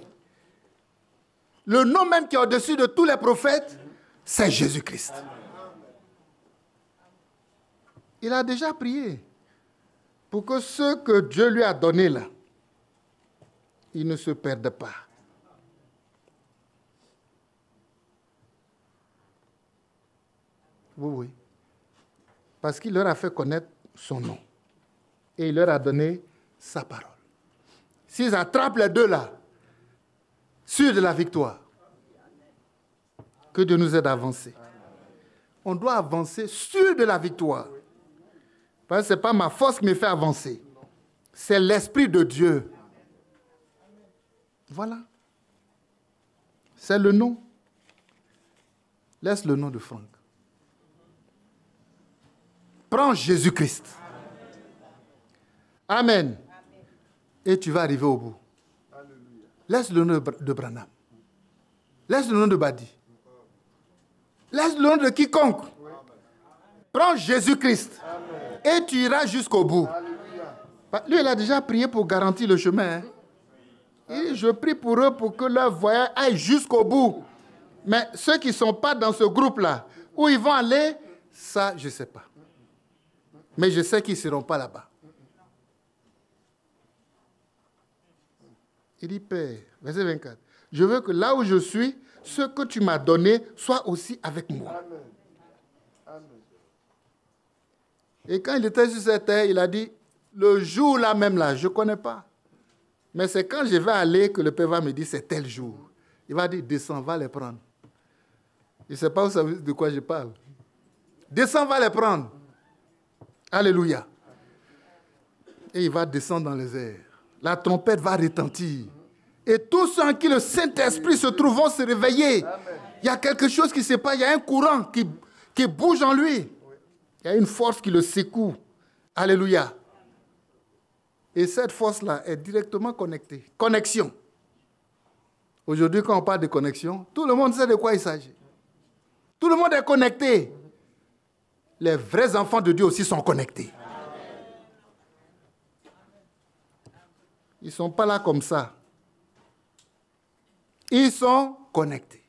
le nom même qui est au-dessus de tous les prophètes, c'est Jésus-Christ. Il a déjà prié pour que ce que Dieu lui a donné là, il ne se perde pas. Oui. Parce qu'il leur a fait connaître son nom. Et il leur a donné sa parole. S'ils attrapent les deux là, sûrs de la victoire, que Dieu nous aide à avancer. On doit avancer sûrs de la victoire. Parce que ce n'est pas ma force qui me fait avancer. C'est l'Esprit de Dieu. Voilà. C'est le nom. Laisse le nom de Franck. Prends Jésus-Christ. Amen. Et tu vas arriver au bout. Laisse le nom de Branham. Laisse le nom de Badi. Laisse le nom de quiconque. Prends Jésus-Christ. Et tu iras jusqu'au bout. Lui, il a déjà prié pour garantir le chemin. Et je prie pour eux pour que leur voyage aille jusqu'au bout. Mais ceux qui ne sont pas dans ce groupe-là, où ils vont aller, ça, je ne sais pas. Mais je sais qu'ils ne seront pas là-bas. Il dit, Père, verset 24, je veux que là où je suis, ce que tu m'as donné soit aussi avec moi. Amen. Et quand il était sur cette terre, il a dit, le jour là même là, je ne connais pas. Mais c'est quand je vais aller que le Père va me dire, c'est tel jour. Il va dire, descends, va les prendre. Je ne sais pas de quoi je parle. Descends, va les prendre. Alléluia. Et il va descendre dans les airs. La trompette va retentir. Et tous ceux en qui le Saint-Esprit se trouve vont se réveiller. Amen. Il y a quelque chose qui se passe. Il y a un courant qui bouge en lui. Il y a une force qui le secoue. Alléluia. Et cette force-là est directement connectée. Connexion. Aujourd'hui, quand on parle de connexion, tout le monde sait de quoi il s'agit. Tout le monde est connecté. Les vrais enfants de Dieu aussi sont connectés. Ils ne sont pas là comme ça. Ils sont connectés.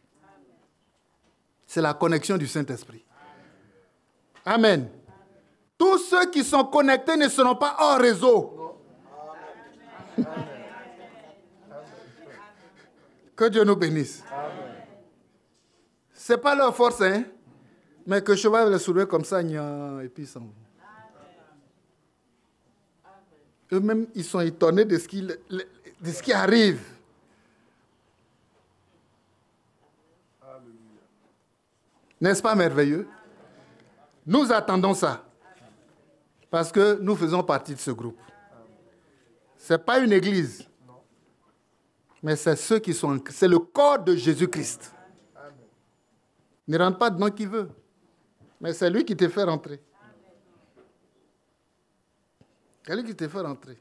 C'est la connexion du Saint-Esprit. Amen. Tous ceux qui sont connectés ne seront pas hors réseau. Que Dieu nous bénisse. Ce n'est pas leur force, hein? Mais que le cheval les soulever comme ça, et puis ils s'en vont. Eux-mêmes, ils sont étonnés de ce qui arrive. N'est-ce pas merveilleux? Nous attendons ça. Parce que nous faisons partie de ce groupe. Ce n'est pas une église. Mais c'est ceux qui sont... C'est le corps de Jésus-Christ. Ne rentre pas dedans qui veut. Mais c'est lui qui te fait rentrer. C'est lui qui te fait rentrer.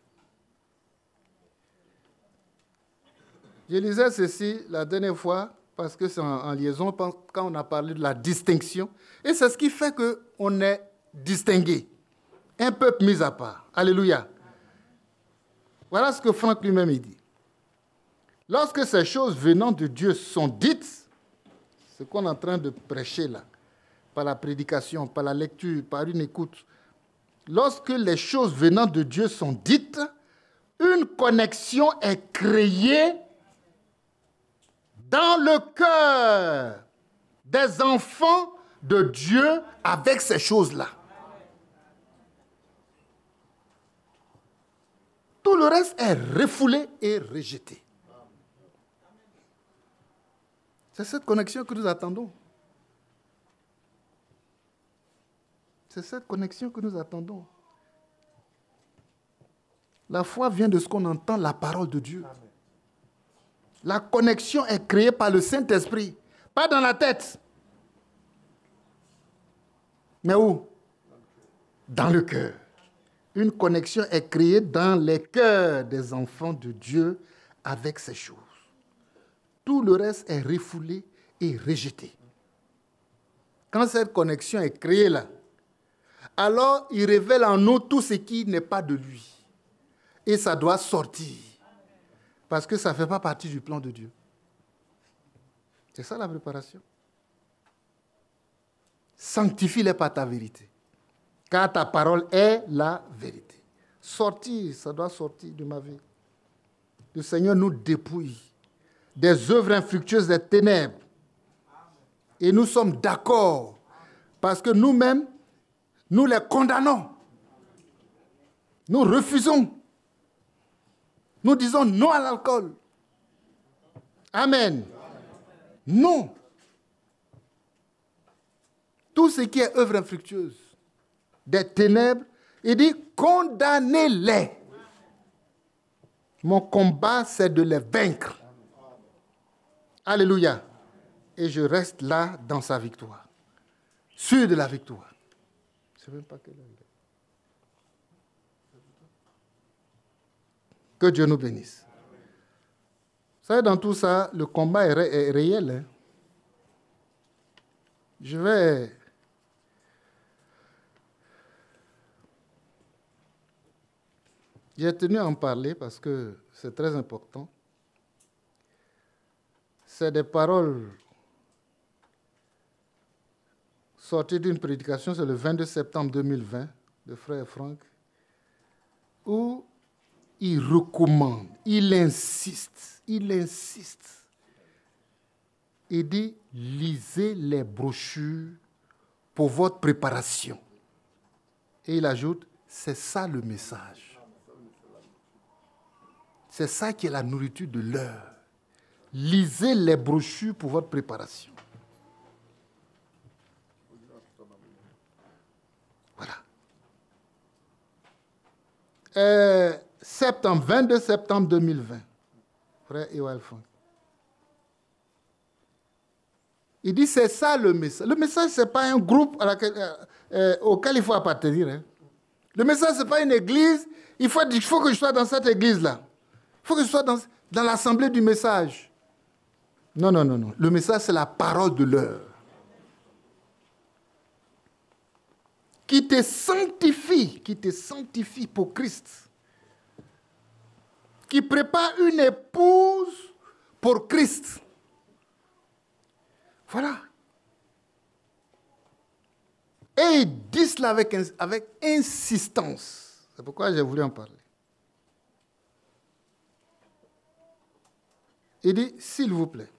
Je lisais ceci la dernière fois, parce que c'est en liaison, quand on a parlé de la distinction. Et c'est ce qui fait qu'on est distingué. Un peuple mis à part. Alléluia. Voilà ce que Franck lui-même dit. Lorsque ces choses venant de Dieu sont dites, ce qu'on est en train de prêcher là, par la prédication, par la lecture, par une écoute, lorsque les choses venant de Dieu sont dites, une connexion est créée dans le cœur des enfants de Dieu avec ces choses-là. Tout le reste est refoulé et rejeté. C'est cette connexion que nous attendons. C'est cette connexion que nous attendons. La foi vient de ce qu'on entend, la parole de Dieu. Amen. La connexion est créée par le Saint-Esprit, pas dans la tête. Mais où? Dans le cœur. Une connexion est créée dans les cœurs des enfants de Dieu avec ces choses. Tout le reste est refoulé et rejeté. Quand cette connexion est créée là, alors il révèle en nous tout ce qui n'est pas de lui. Et ça doit sortir. Parce que ça ne fait pas partie du plan de Dieu. C'est ça la préparation. Sanctifie-les par ta vérité. Car ta parole est la vérité. Sortir, ça doit sortir de ma vie. Le Seigneur nous dépouille des œuvres infructueuses des ténèbres. Et nous sommes d'accord. Parce que nous-mêmes, nous les condamnons. Nous refusons. Nous disons non à l'alcool. Amen. Non. Tout ce qui est œuvre infructueuse des ténèbres, il dit condamnez-les. Mon combat, c'est de les vaincre. Alléluia. Et je reste là dans sa victoire. Sûr de la victoire. Je ne sais même pas quelle heure il est. Que Dieu nous bénisse. Vous savez, dans tout ça, le combat est réel. Hein? J'ai tenu à en parler parce que c'est très important. C'est des paroles sorties d'une prédication, c'est le 22 septembre 2020, de frère Franck, où il recommande, il insiste. Il dit, lisez les brochures pour votre préparation. Et il ajoute, c'est ça le message. C'est ça qui est la nourriture de l'heure. Lisez les brochures pour votre préparation. Voilà. 22 septembre 2020, frère Ewa Franck. Il dit, c'est ça le message. Le message, ce n'est pas un groupe auquel il faut appartenir. Hein. Le message, ce n'est pas une église. Il faut que je sois dans cette église-là. Il faut que je sois dans l'assemblée du message. Non. Le message, c'est la parole de l'heure. Qui te sanctifie pour Christ. Qui prépare une épouse pour Christ. Voilà. Et il dit cela avec insistance. C'est pourquoi j'ai voulu en parler. Il dit, s'il vous plaît,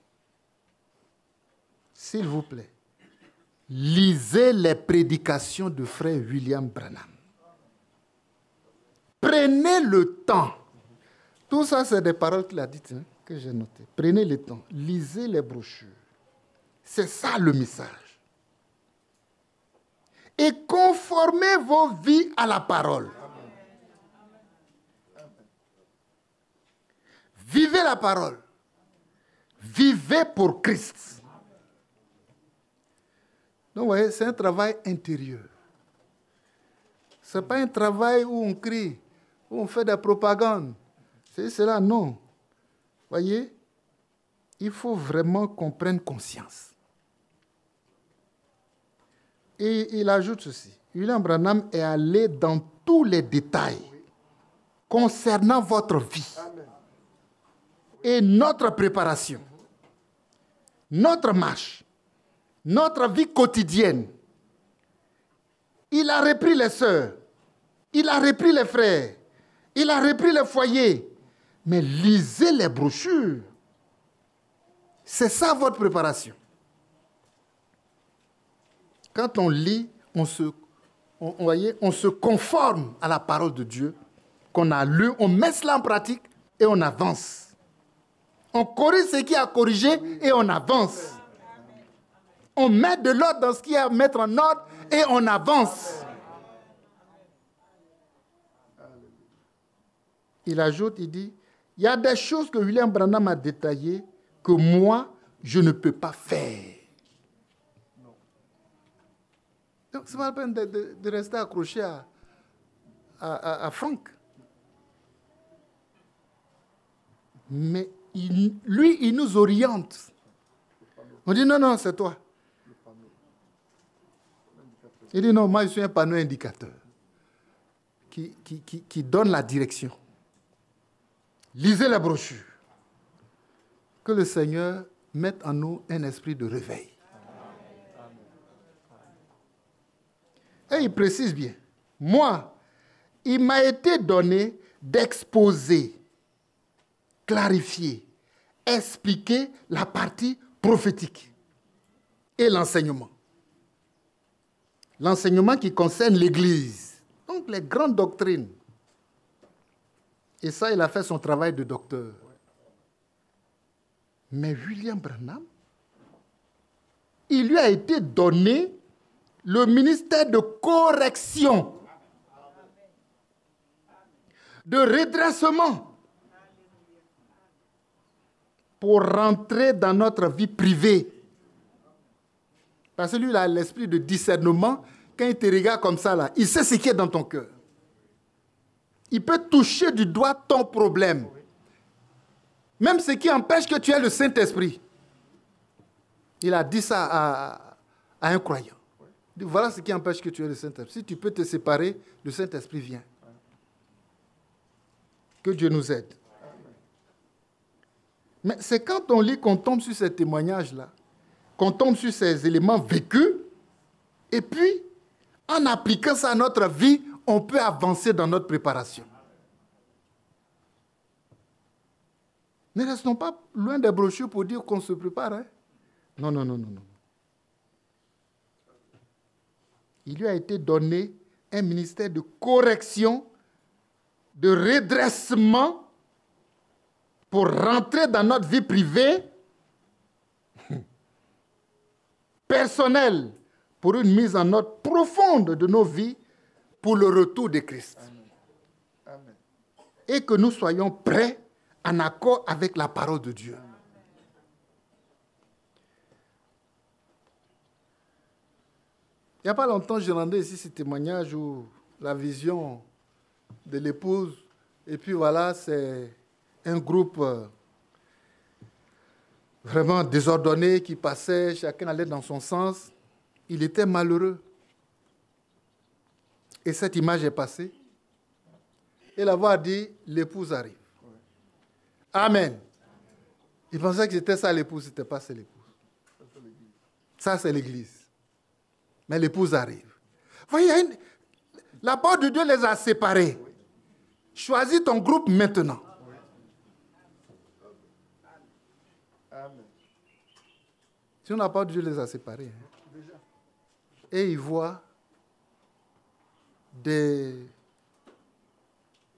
lisez les prédications de frère William Branham. Prenez le temps. Tout ça, c'est des paroles qu'il a dites, hein, que j'ai notées. Prenez le temps. Lisez les brochures. C'est ça le message. Et conformez vos vies à la parole. Vivez la parole. Vivez pour Christ. Donc, vous voyez, c'est un travail intérieur. Ce n'est pas un travail où on crie, où on fait de la propagande. C'est cela, non. Vous voyez, il faut vraiment qu'on prenne conscience. Et il ajoute ceci. William Branham est allé dans tous les détails concernant votre vie. et notre préparation, notre marche, notre vie quotidienne. Il a repris les sœurs, il a repris les frères, il a repris les foyers. Mais lisez les brochures. C'est ça votre préparation. Quand on lit, on se conforme à la parole de Dieu qu'on a lu, on met cela en pratique et on avance. On corrige ce qui a corrigé et on avance. On met de l'ordre dans ce qui est à mettre en ordre et on avance. Il ajoute, il dit, il y a des choses que William Branham a détaillées que moi, je ne peux pas faire. Donc, ce n'est pas la peine de rester accroché à Franck. Mais lui, il nous oriente. On dit, non, c'est toi. Il dit, non, moi, je suis un panneau indicateur qui donne la direction. Lisez la brochure. Que le Seigneur mette en nous un esprit de réveil. Et il précise bien, moi, il m'a été donné d'exposer, clarifier, expliquer la partie prophétique et l'enseignement. L'enseignement qui concerne l'Église. Donc les grandes doctrines. Et ça, il a fait son travail de docteur. Mais William Branham, il lui a été donné le ministère de correction, de redressement, pour rentrer dans notre vie privée. Parce que lui, il a l'esprit de discernement. Quand il te regarde comme ça, là, il sait ce qui est dans ton cœur. Il peut toucher du doigt ton problème. Même ce qui empêche que tu aies le Saint-Esprit. Il a dit ça à un croyant. Il dit, voilà ce qui empêche que tu aies le Saint-Esprit. Si tu peux te séparer, le Saint-Esprit vient. Que Dieu nous aide. Mais c'est quand on lit qu'on tombe sur ces témoignages-là, qu'on tombe sur ces éléments vécus, et puis, en appliquant ça à notre vie, on peut avancer dans notre préparation. Ne restons pas loin des brochures pour dire qu'on se prépare. Hein? Non. Il lui a été donné un ministère de correction, de redressement, pour rentrer dans notre vie privée, personnelle, pour une mise en ordre profonde de nos vies, pour le retour de Christ. Amen. Et que nous soyons prêts en accord avec la parole de Dieu. Il n'y a pas longtemps, j'ai rendu ici ce témoignage où la vision de l'épouse, et puis voilà, c'est un groupe vraiment désordonné qui passait, chacun allait dans son sens. Il était malheureux. Et cette image est passée. Et la voix a dit, l'épouse arrive. Amen. Il pensait que c'était ça l'épouse, ce n'était pas ça l'épouse. Ça, c'est l'Église. Mais l'épouse arrive. Vous voyez, la parole de Dieu les a séparés. Choisis ton groupe maintenant. Sinon, la parole de Dieu les a séparés. Et ils voient des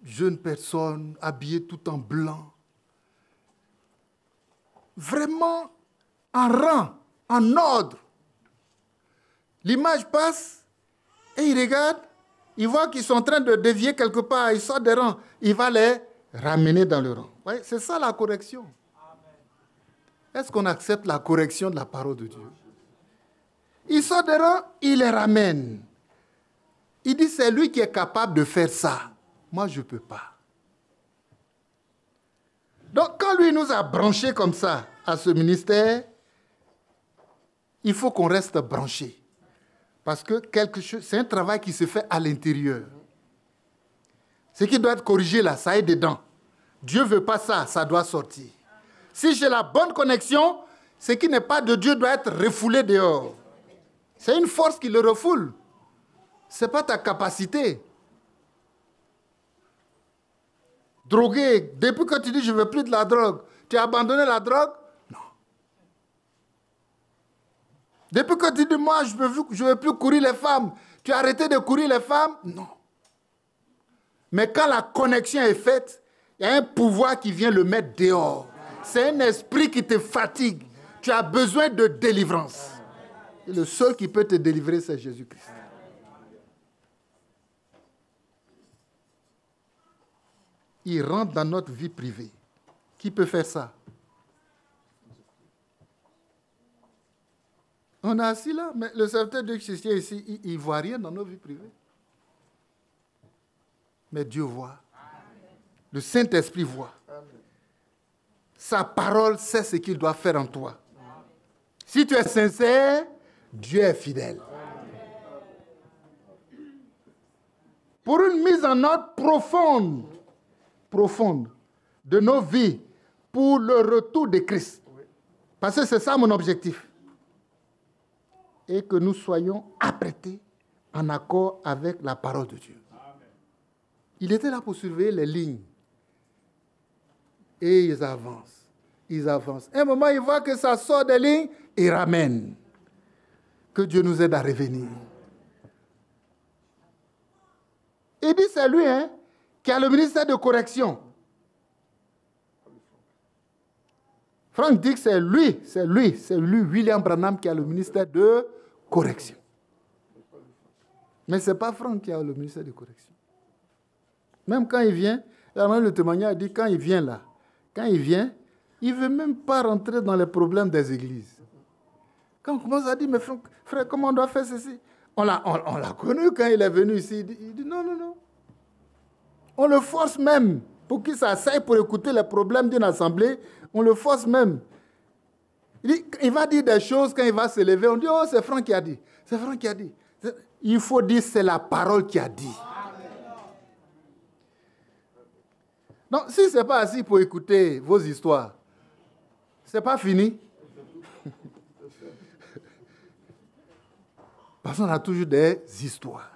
jeunes personnes habillées tout en blanc, vraiment en rang, en ordre. L'image passe et ils regardent, ils voient qu'ils sont en train de dévier quelque part, ils sortent des rangs, il va les ramener dans le rang. Ouais, c'est ça la correction. Est-ce qu'on accepte la correction de la parole de Dieu? Ils sortent des rangs, il les ramène. Il dit, c'est lui qui est capable de faire ça. Moi, je ne peux pas. Donc, quand lui nous a branchés comme ça à ce ministère, il faut qu'on reste branché. Parce que c'est un travail qui se fait à l'intérieur. Ce qui doit être corrigé là, ça est dedans. Dieu ne veut pas ça, ça doit sortir. Si j'ai la bonne connexion, ce qui n'est pas de Dieu doit être refoulé dehors. C'est une force qui le refoule. Ce n'est pas ta capacité. Drogué, depuis que tu dis je ne veux plus de la drogue, tu as abandonné la drogue? Non. Depuis que tu dis moi je ne veux plus courir les femmes, tu as arrêté de courir les femmes? Non. Mais quand la connexion est faite, il y a un pouvoir qui vient le mettre dehors. C'est un esprit qui te fatigue. Tu as besoin de délivrance. Et le seul qui peut te délivrer, c'est Jésus-Christ. Il rentre dans notre vie privée. Qui peut faire ça? On est assis là, mais le serviteur de Christ ici, il ne voit rien dans nos vies privées. Mais Dieu voit. Le Saint-Esprit voit. Sa parole sait ce qu'il doit faire en toi. Si tu es sincère, Dieu est fidèle. Pour une mise en ordre profonde de nos vies, pour le retour de Christ. Parce que c'est ça mon objectif. Et que nous soyons apprêtés en accord avec la parole de Dieu. Il était là pour surveiller les lignes. Et ils avancent. Ils avancent. À un moment, ils voient que ça sort des lignes, ils ramènent. Que Dieu nous aide à revenir. Il dit c'est lui qui a le ministère de correction. Franck dit que c'est lui, William Branham, qui a le ministère de correction. Mais ce n'est pas Franck qui a le ministère de correction. Même quand il vient, le témoignage dit quand il vient là, il ne veut même pas rentrer dans les problèmes des églises. Quand on commence à dire, mais frère, comment on doit faire ceci? On l'a connu quand il est venu ici. Il dit non. On le force même pour qu'il s'asseye pour écouter les problèmes d'une assemblée. On le force même. Il va dire des choses quand il va se lever. On dit, oh, c'est Franck qui a dit. C'est Franck qui a dit. Il faut dire, c'est la parole qui a dit. Donc, si ce n'est pas assis pour écouter vos histoires, ce n'est pas fini. Parce qu'on a toujours des histoires.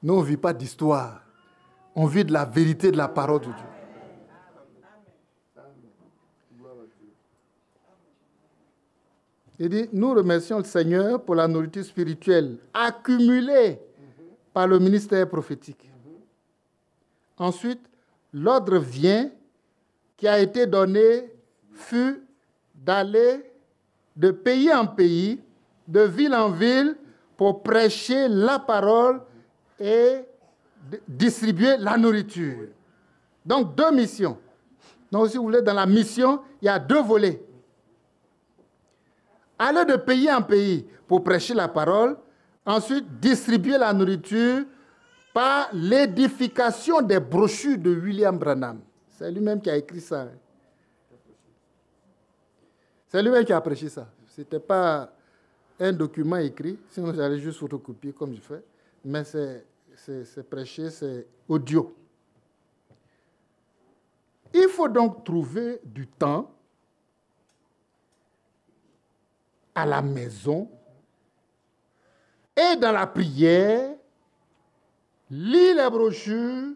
Nous, on ne vit pas d'histoire. On vit de la vérité de la parole de Dieu. Il dit, nous remercions le Seigneur pour la nourriture spirituelle accumulée par le ministère prophétique. Ensuite, l'ordre vient qui a été donné fut d'aller de pays en pays, de ville en ville, pour prêcher la parole et distribuer la nourriture. Donc, 2 missions. Donc, si vous voulez, dans la mission, il y a 2 volets. Aller de pays en pays pour prêcher la parole, ensuite distribuer la nourriture par l'édification des brochures de William Branham. C'est lui-même qui a écrit ça. C'est lui-même qui a prêché ça. Ce n'était pas un document écrit, sinon j'allais juste photocopier comme je fais, mais c'est prêché, c'est audio. Il faut donc trouver du temps à la maison et dans la prière, lire les brochures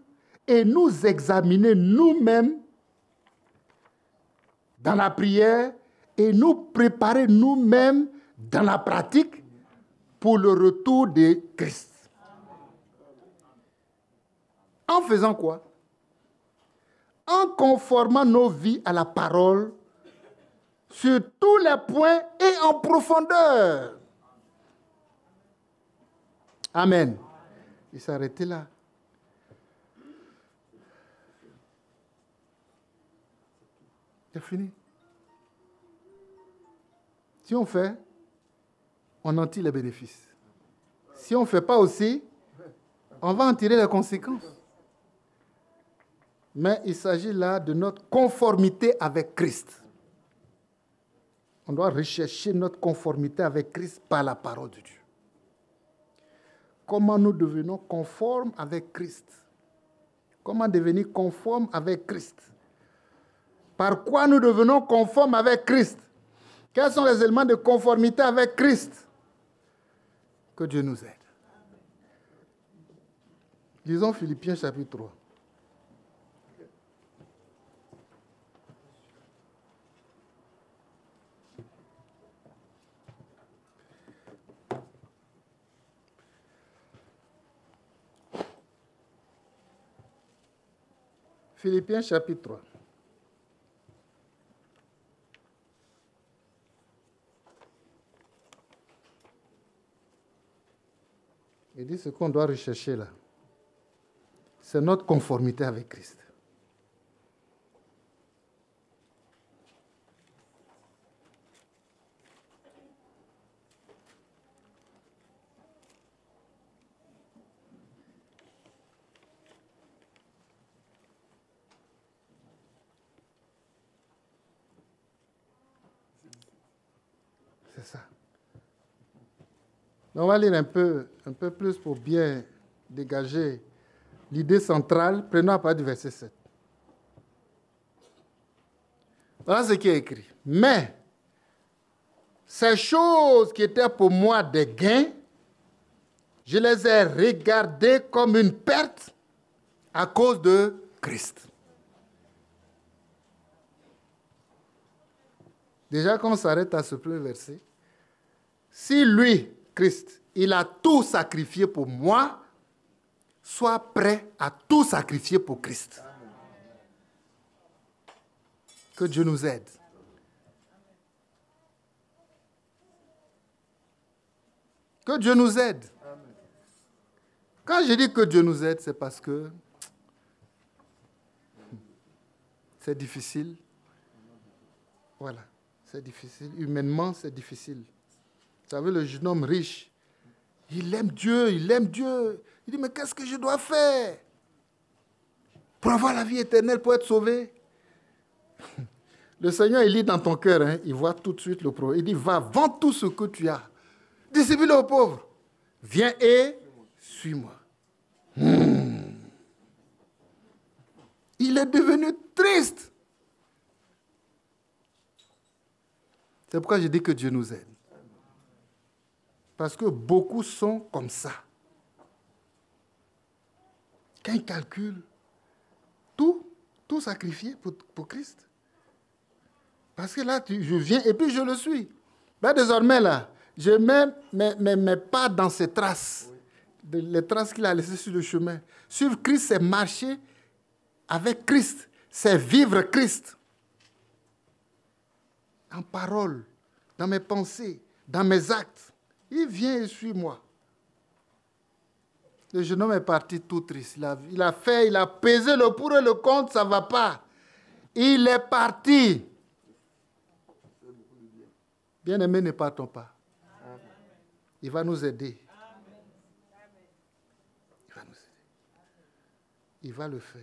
et nous examiner nous-mêmes dans la prière et nous préparer nous-mêmes dans la pratique pour le retour de Christ. En faisant quoi? En conformant nos vies à la parole sur tous les points et en profondeur. Amen. Il s'est arrêté là. C'est fini. Si on fait, on en tire les bénéfices. Si on ne fait pas aussi, on va en tirer les conséquences. Mais il s'agit là de notre conformité avec Christ. On doit rechercher notre conformité avec Christ par la parole de Dieu. Comment nous devenons conformes avec Christ? Comment devenir conformes avec Christ? Par quoi nous devenons conformes avec Christ? Quels sont les éléments de conformité avec Christ? Que Dieu nous aide. Lisons Philippiens chapitre 3. Philippiens chapitre 3. Il dit ce qu'on doit rechercher là. C'est notre conformité avec Christ. C'est ça. On va lire un peu plus pour bien dégager l'idée centrale. Prenons à partir du verset 7. Voilà ce qui est écrit. Mais ces choses qui étaient pour moi des gains, je les ai regardées comme une perte à cause de Christ. Déjà, quand on s'arrête à ce premier verset, si lui, Christ, il a tout sacrifié pour moi, sois prêt à tout sacrifier pour Christ. Que Dieu nous aide. Que Dieu nous aide. Quand je dis que Dieu nous aide, c'est parce que c'est difficile. Voilà, c'est difficile. Humainement, c'est difficile. Vous savez, le jeune homme riche, il aime Dieu, il aime Dieu. Il dit, mais qu'est-ce que je dois faire pour avoir la vie éternelle, pour être sauvé? Le Seigneur, il lit dans ton cœur, hein, il voit tout de suite le problème. Il dit, va, vends tout ce que tu as. Distribue-le aux pauvres. Viens et suis-moi. Il est devenu triste. C'est pourquoi je dis que Dieu nous aide. Parce que beaucoup sont comme ça. Quand ils calculent, tout sacrifier pour Christ. Parce que là, je viens et puis je le suis. Là, désormais, là, je ne mets pas dans ses traces, les traces qu'il a laissées sur le chemin. Suivre Christ, c'est marcher avec Christ, c'est vivre Christ. En parole, dans mes pensées, dans mes actes. Il vient et suit-moi. Le jeune homme est parti tout triste. Il a pesé le pour et le contre, ça ne va pas. Il est parti. Bien-aimé, ne partons pas. Il va nous aider. Il va nous aider. Il va le faire.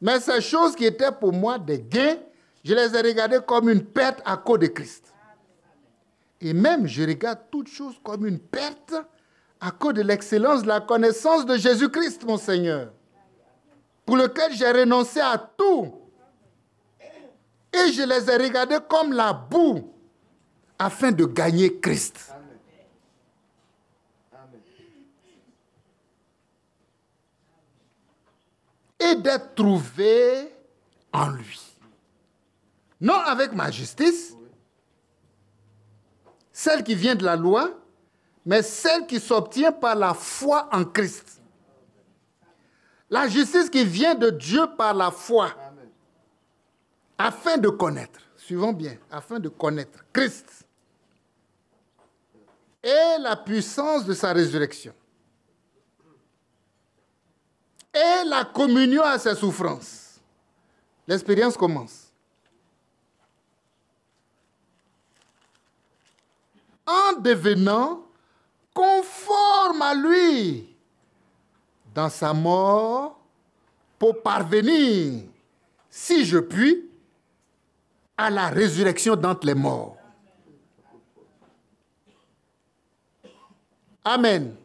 Mais ces choses qui étaient pour moi des gains, je les ai regardées comme une perte à cause de Christ. Et même, je regarde toutes choses comme une perte à cause de l'excellence de la connaissance de Jésus-Christ, mon Seigneur, pour lequel j'ai renoncé à tout. Et je les ai regardées comme la boue, afin de gagner Christ. Amen. Amen. Et d'être trouvé en lui. Non avec ma justice, celle qui vient de la loi, mais celle qui s'obtient par la foi en Christ. La justice qui vient de Dieu par la foi. Amen. Afin de connaître, suivons bien, afin de connaître Christ et la puissance de sa résurrection et la communion à ses souffrances. L'expérience commence. En devenant conforme à lui dans sa mort pour parvenir, si je puis, à la résurrection d'entre les morts. Amen.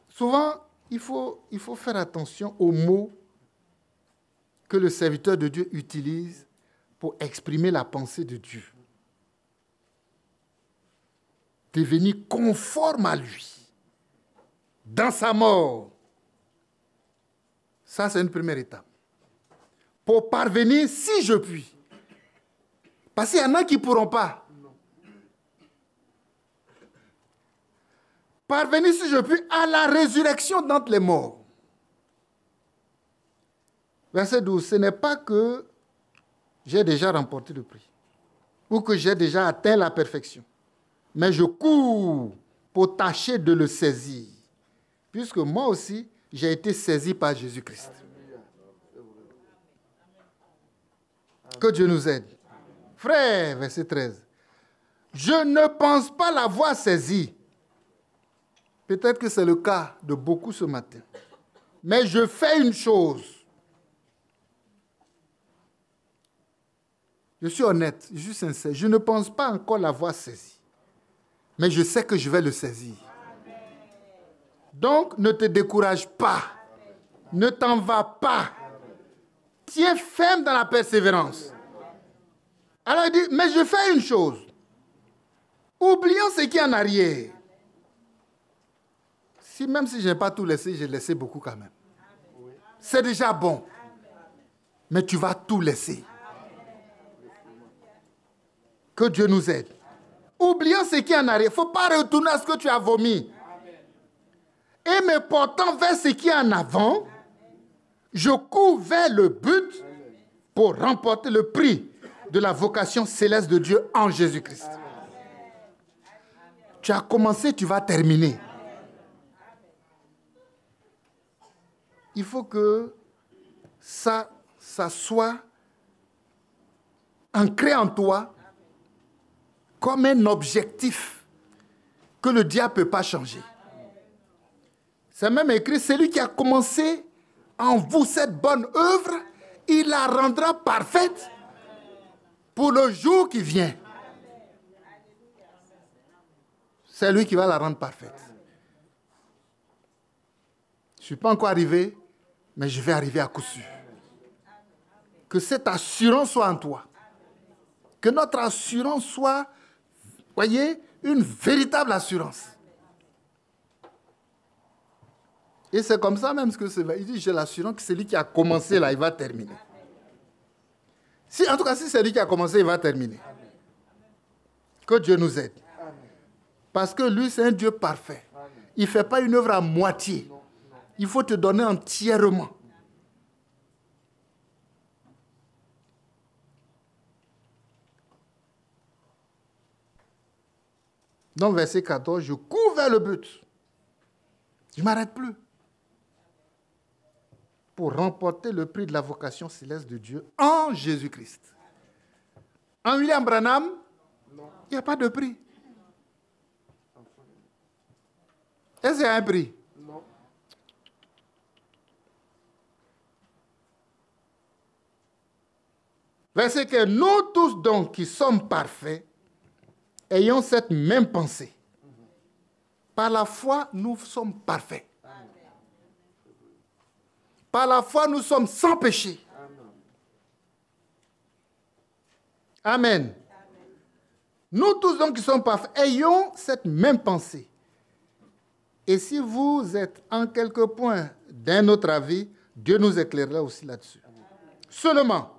Souvent, il faut faire attention aux mots que le serviteur de Dieu utilise pour exprimer la pensée de Dieu. Devenir conforme à lui dans sa mort. Ça, c'est une première étape. Pour parvenir, si je puis. Parce qu'il y en a qui ne pourront pas. Parvenir, si je puis, à la résurrection d'entre les morts. Verset 12. Ce n'est pas que j'ai déjà remporté le prix ou que j'ai déjà atteint la perfection, mais je cours pour tâcher de le saisir, puisque moi aussi, j'ai été saisi par Jésus-Christ. Que Dieu nous aide. Frère, verset 13. Je ne pense pas l'avoir saisi. Peut-être que c'est le cas de beaucoup ce matin. Mais je fais une chose. Je suis honnête, je suis sincère. Je ne pense pas encore l'avoir saisi. Mais je sais que je vais le saisir. Donc, ne te décourage pas. Ne t'en vas pas. Tiens ferme dans la persévérance. Alors il dit, mais je fais une chose. Oublions ce qui est en arrière. Même si je n'ai pas tout laissé, j'ai laissé beaucoup quand même. C'est déjà bon. Mais tu vas tout laisser. Que Dieu nous aide. Oublions ce qui est en arrière. Il ne faut pas retourner à ce que tu as vomi. Et me portant vers ce qui est en avant, je cours vers le but pour remporter le prix de la vocation céleste de Dieu en Jésus-Christ. Tu as commencé, tu vas terminer. Il faut que ça soit ancré en toi comme un objectif que le diable ne peut pas changer. C'est même écrit, celui qui a commencé en vous cette bonne œuvre, il la rendra parfaite pour le jour qui vient. C'est lui qui va la rendre parfaite. Je ne suis pas encore arrivé, mais je vais arriver à coup sûr. Que cette assurance soit en toi. Que notre assurance soit, voyez, une véritable assurance. Et c'est comme ça même ce que c'est. Il dit, j'ai l'assurance que celui qui a commencé là, il va terminer. En tout cas, si c'est lui qui a commencé, il va terminer. Que Dieu nous aide. Parce que lui, c'est un Dieu parfait. Il ne fait pas une œuvre à moitié. Il faut te donner entièrement. Donc, verset 14, je cours vers le but. Je ne m'arrête plus. Pour remporter le prix de la vocation céleste de Dieu en Jésus-Christ. En William Branham, il n'y a pas de prix. Est-ce qu'il y a un prix? Non. Verset que nous tous donc qui sommes parfaits, ayons cette même pensée. Par la foi, nous sommes parfaits. Par la foi, nous sommes sans péché. Amen. Nous tous donc qui sommes parfaits, ayons cette même pensée. Et si vous êtes en quelque point d'un autre avis, Dieu nous éclairera aussi là-dessus. Seulement,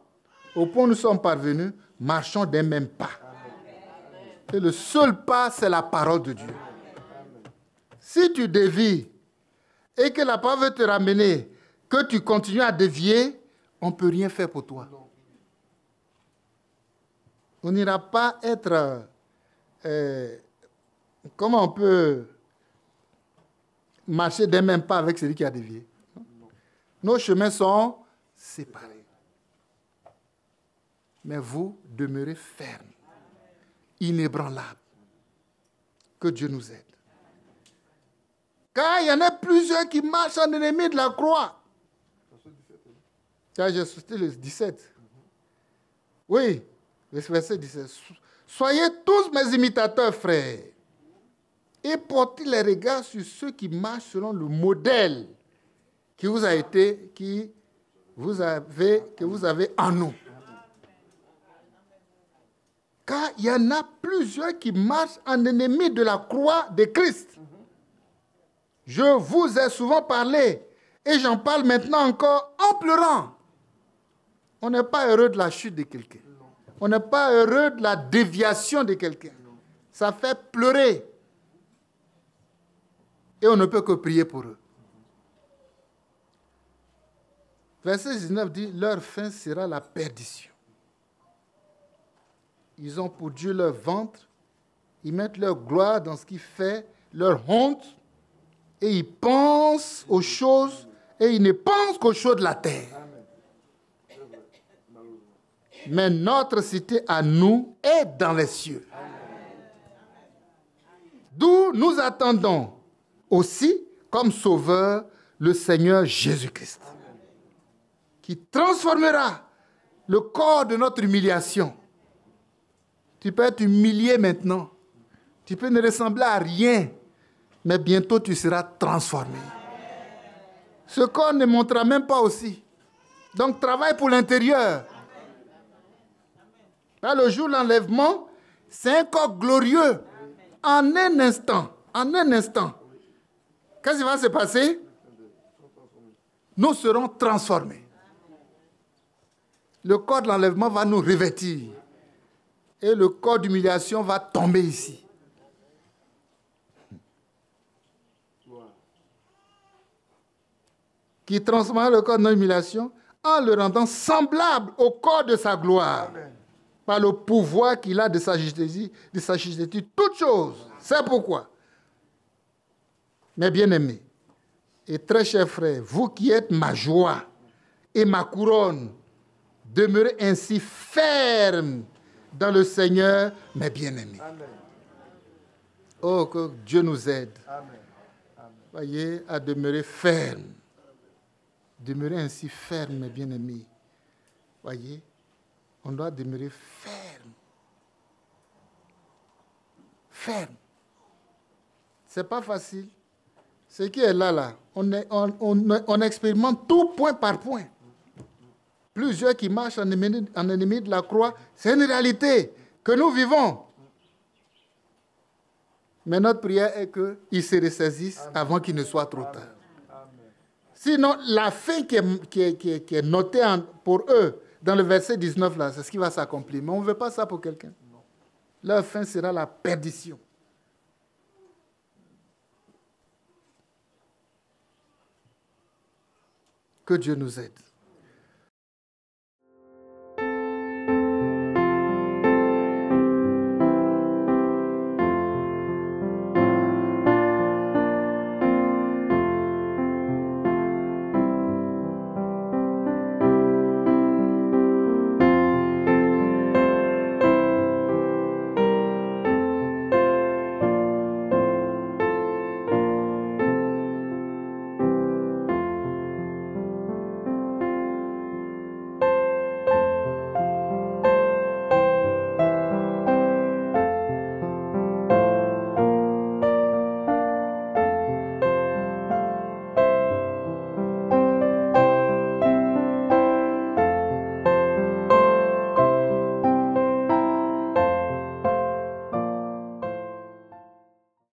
au point où nous sommes parvenus, marchons des mêmes pas. Et le seul pas, c'est la parole de Dieu. Si tu dévies et que la parole veut te ramener, que tu continues à dévier, on ne peut rien faire pour toi. On n'ira pas être... comment on peut marcher des mêmes pas avec celui qui a dévié? Nos chemins sont séparés. Mais vous demeurez fermes, inébranlables. Que Dieu nous aide. Car il y en a plusieurs qui marchent en ennemi de la croix. Car j'ai cité le 17. Oui, le verset 17. Soyez tous mes imitateurs, frères, et portez les regards sur ceux qui marchent selon le modèle que vous avez en nous. Car il y en a plusieurs qui marchent en ennemi de la croix de Christ. Je vous ai souvent parlé et j'en parle maintenant encore en pleurant. On n'est pas heureux de la chute de quelqu'un. On n'est pas heureux de la déviation de quelqu'un. Ça fait pleurer. Et on ne peut que prier pour eux. Verset 19 dit, leur fin sera la perdition. Ils ont pour Dieu leur ventre, ils mettent leur gloire dans ce qui fait leur honte, et ils pensent aux choses, et ils ne pensent qu'aux choses de la terre. Mais notre cité à nous est dans les cieux. D'où nous attendons aussi comme sauveur le Seigneur Jésus-Christ, qui transformera le corps de notre humiliation. Tu peux être humilié maintenant. Tu peux ne ressembler à rien. Mais bientôt, tu seras transformé. Ce corps ne montera même pas aussi. Donc, travaille pour l'intérieur. Là, le jour de l'enlèvement, c'est un corps glorieux. En un instant. En un instant. Qu'est-ce qui va se passer? Nous serons transformés. Le corps de l'enlèvement va nous revêtir. Et le corps d'humiliation va tomber ici. Qui transformera le corps de notre humiliation en le rendant semblable au corps de sa gloire. Amen. Par le pouvoir qu'il a de sa justice, toutes choses. C'est pourquoi. Mes bien-aimés, et très chers frères, vous qui êtes ma joie et ma couronne, demeurez ainsi fermes dans le Seigneur, mes bien-aimés. Amen. Oh, que Dieu nous aide. Amen. Amen. Voyez, à demeurer fermes. Demeurer ainsi ferme, mes bien-aimés. Voyez, on doit demeurer ferme. Ferme. Ce n'est pas facile. Ce qui est là, on expérimente tout point par point. Plusieurs qui marchent en ennemi de la croix, c'est une réalité que nous vivons. Mais notre prière est qu'ils se ressaisissent avant qu'il ne soit trop tard. Sinon, la fin qui est notée pour eux, dans le verset 19, là, c'est ce qui va s'accomplir. Mais on ne veut pas ça pour quelqu'un. Leur fin sera la perdition. Que Dieu nous aide.